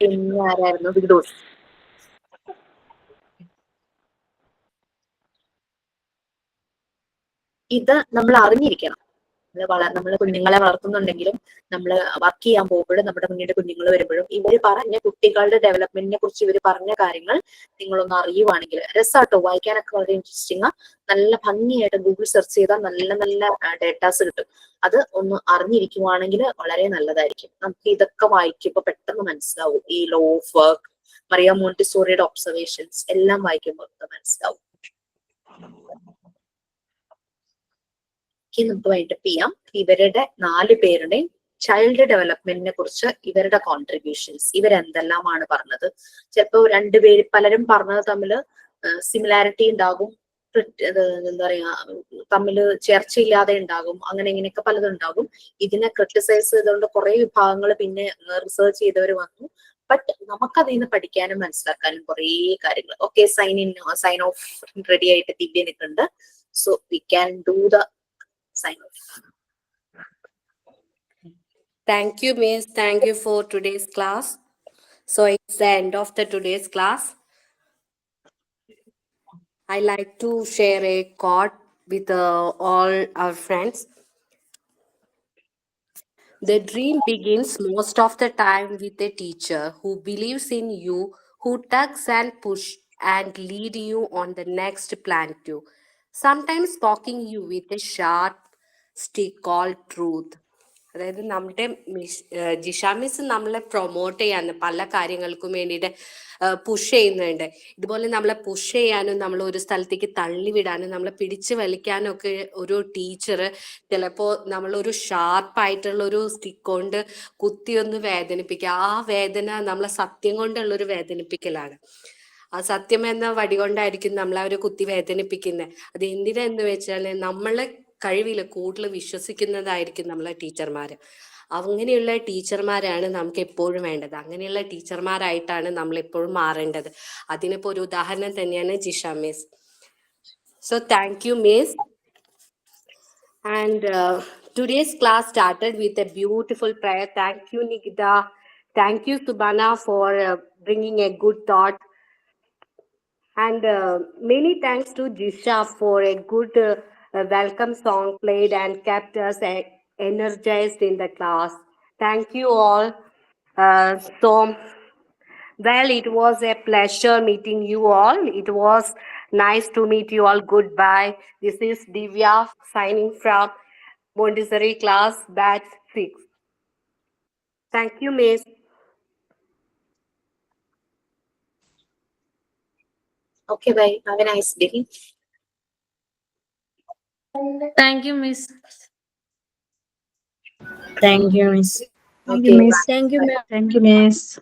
പിന്നെ ആരായിരുന്നു? വിഗ്ഡോസ്. ഇത് നമ്മൾ അറിഞ്ഞിരിക്കണം. നമ്മൾ കുഞ്ഞുങ്ങളെ വളർത്തുന്നുണ്ടെങ്കിലും നമ്മൾ വർക്ക് ചെയ്യാൻ പോകുമ്പോഴും നമ്മുടെ മുന്നിൽ കുഞ്ഞുങ്ങൾ വരുമ്പോഴും ഇവർ പറഞ്ഞ കുട്ടികളുടെ ഡെവലപ്മെന്റിനെ കുറിച്ച് ഇവർ പറഞ്ഞ കാര്യങ്ങൾ നിങ്ങളൊന്ന് അറിയുവാണെങ്കിൽ രസാട്ടോ, വായിക്കാനൊക്കെ വളരെ ഇൻട്രസ്റ്റിംഗ് ആ. നല്ല ഭംഗിയായിട്ട് ഗൂഗിൾ സെർച്ച് ചെയ്താൽ നല്ല നല്ല ഡേറ്റാസ് കിട്ടും. അത് ഒന്ന് അറിഞ്ഞിരിക്കുവാണെങ്കിൽ വളരെ നല്ലതായിരിക്കും. നമുക്ക് ഇതൊക്കെ വായിക്കുമ്പോൾ പെട്ടെന്ന് മനസ്സിലാവും. ഈ ലോ ഓഫ് വർക്ക്, മറിയ മോണ്ടിസോറിയുടെ ഒബ്സർവേഷൻസ് എല്ലാം വായിക്കുമ്പോൾ മനസ്സിലാവും. നമുക്ക് വൈൻഡപ്പ് ചെയ്യാം. ഇവരുടെ 4 പേരുടെയും ചൈൽഡ് ഡെവലപ്മെന്റിനെ കുറിച്ച് ഇവരുടെ കോൺട്രിബ്യൂഷൻസ്, ഇവരെന്തെല്ലാമാണ് പറഞ്ഞത്. ചിലപ്പോൾ 2 പേര് പലരും പറഞ്ഞത് തമ്മിൽ സിമിലാരിറ്റി ഉണ്ടാകും, എന്താ പറയാ തമ്മിൽ ചേർച്ചയില്ലാതെ ഉണ്ടാകും, അങ്ങനെ ഇങ്ങനെയൊക്കെ പലതും ഉണ്ടാകും. ഇതിനെ ക്രിട്ടിസൈസ് ചെയ്തുകൊണ്ട് കുറെ വിഭാഗങ്ങൾ പിന്നെ റിസർച്ച് ചെയ്തവർ വന്നു. ബട്ട് നമുക്കതിൽ നിന്ന് പഠിക്കാനും മനസ്സിലാക്കാനും കുറേ കാര്യങ്ങൾ. ഓക്കെ, സൈൻ ഓഫ് റെഡി ആയിട്ട് ദിവ്യ നിൽക്കുന്നുണ്ട്. So we can do the sign off. Thank you, Miss. Thank you for today's class. So it's the end of today's class. I like to share a quote with all our friends. The dream begins most of the time with a teacher who believes in you, who tugs and push and lead you on the next plateau, sometimes poking you with a sharp stick called truth. അതായത് നമ്മുടെ Jisha miss നമ്മളെ promote ചെയ്യാൻ പല കാര്യങ്ങൾക്കും വേണ്ടിയിട്ട് push ചെയ്യുന്നുണ്ട്. ഇതുപോലെ നമ്മളെ പുഷ് ചെയ്യാനും നമ്മൾ ഒരു സ്ഥലത്തേക്ക് തള്ളിവിടാനും നമ്മളെ പിടിച്ചു വലിക്കാനും ഒക്കെ ഒരു ടീച്ചർ ചിലപ്പോൾ നമ്മളൊരു ഷാർപ്പായിട്ടുള്ള ഒരു സ്റ്റിക്ക് കൊണ്ട് കുത്തിയൊന്ന് വേദനിപ്പിക്കുക. ആ വേദന നമ്മളെ സത്യം കൊണ്ടുള്ളൊരു വേദനിപ്പിക്കലാണ്. ആ സത്യം എന്ന വടി കൊണ്ടായിരിക്കും നമ്മളെ ഒരു കുത്തി വേദനിപ്പിക്കുന്നത്. അത് എന്തിനാന്ന് വെച്ചാൽ നമ്മളെ കഴിവിൽ കൂടുതൽ വിശ്വസിക്കുന്നതായിരിക്കും നമ്മളെ ടീച്ചർമാർ. അങ്ങനെയുള്ള ടീച്ചർമാരാണ് നമുക്ക് എപ്പോഴും വേണ്ടത്. അങ്ങനെയുള്ള ടീച്ചർമാരായിട്ടാണ് നമ്മൾ എപ്പോഴും മാറേണ്ടത്. അതിനിപ്പോ ഒരു ഉദാഹരണം തന്നെയാണ് Jisha miss. So thank you miss. And today's class started with a beautiful prayer. Thank you, Nikita. Thank you, Subhana, for bringing a good thought. And many thanks to Jisha for a good welcome song played and kept us energized in the class. Thank you all. So, well, it was a pleasure meeting you all. It was nice to meet you all. Goodbye. This is Divya signing from Montessori class batch 6. Thank you, Miss. Okay, bye. Have a nice day. Thank you, Miss. Thank you, Miss. Okay, Thank you, Miss.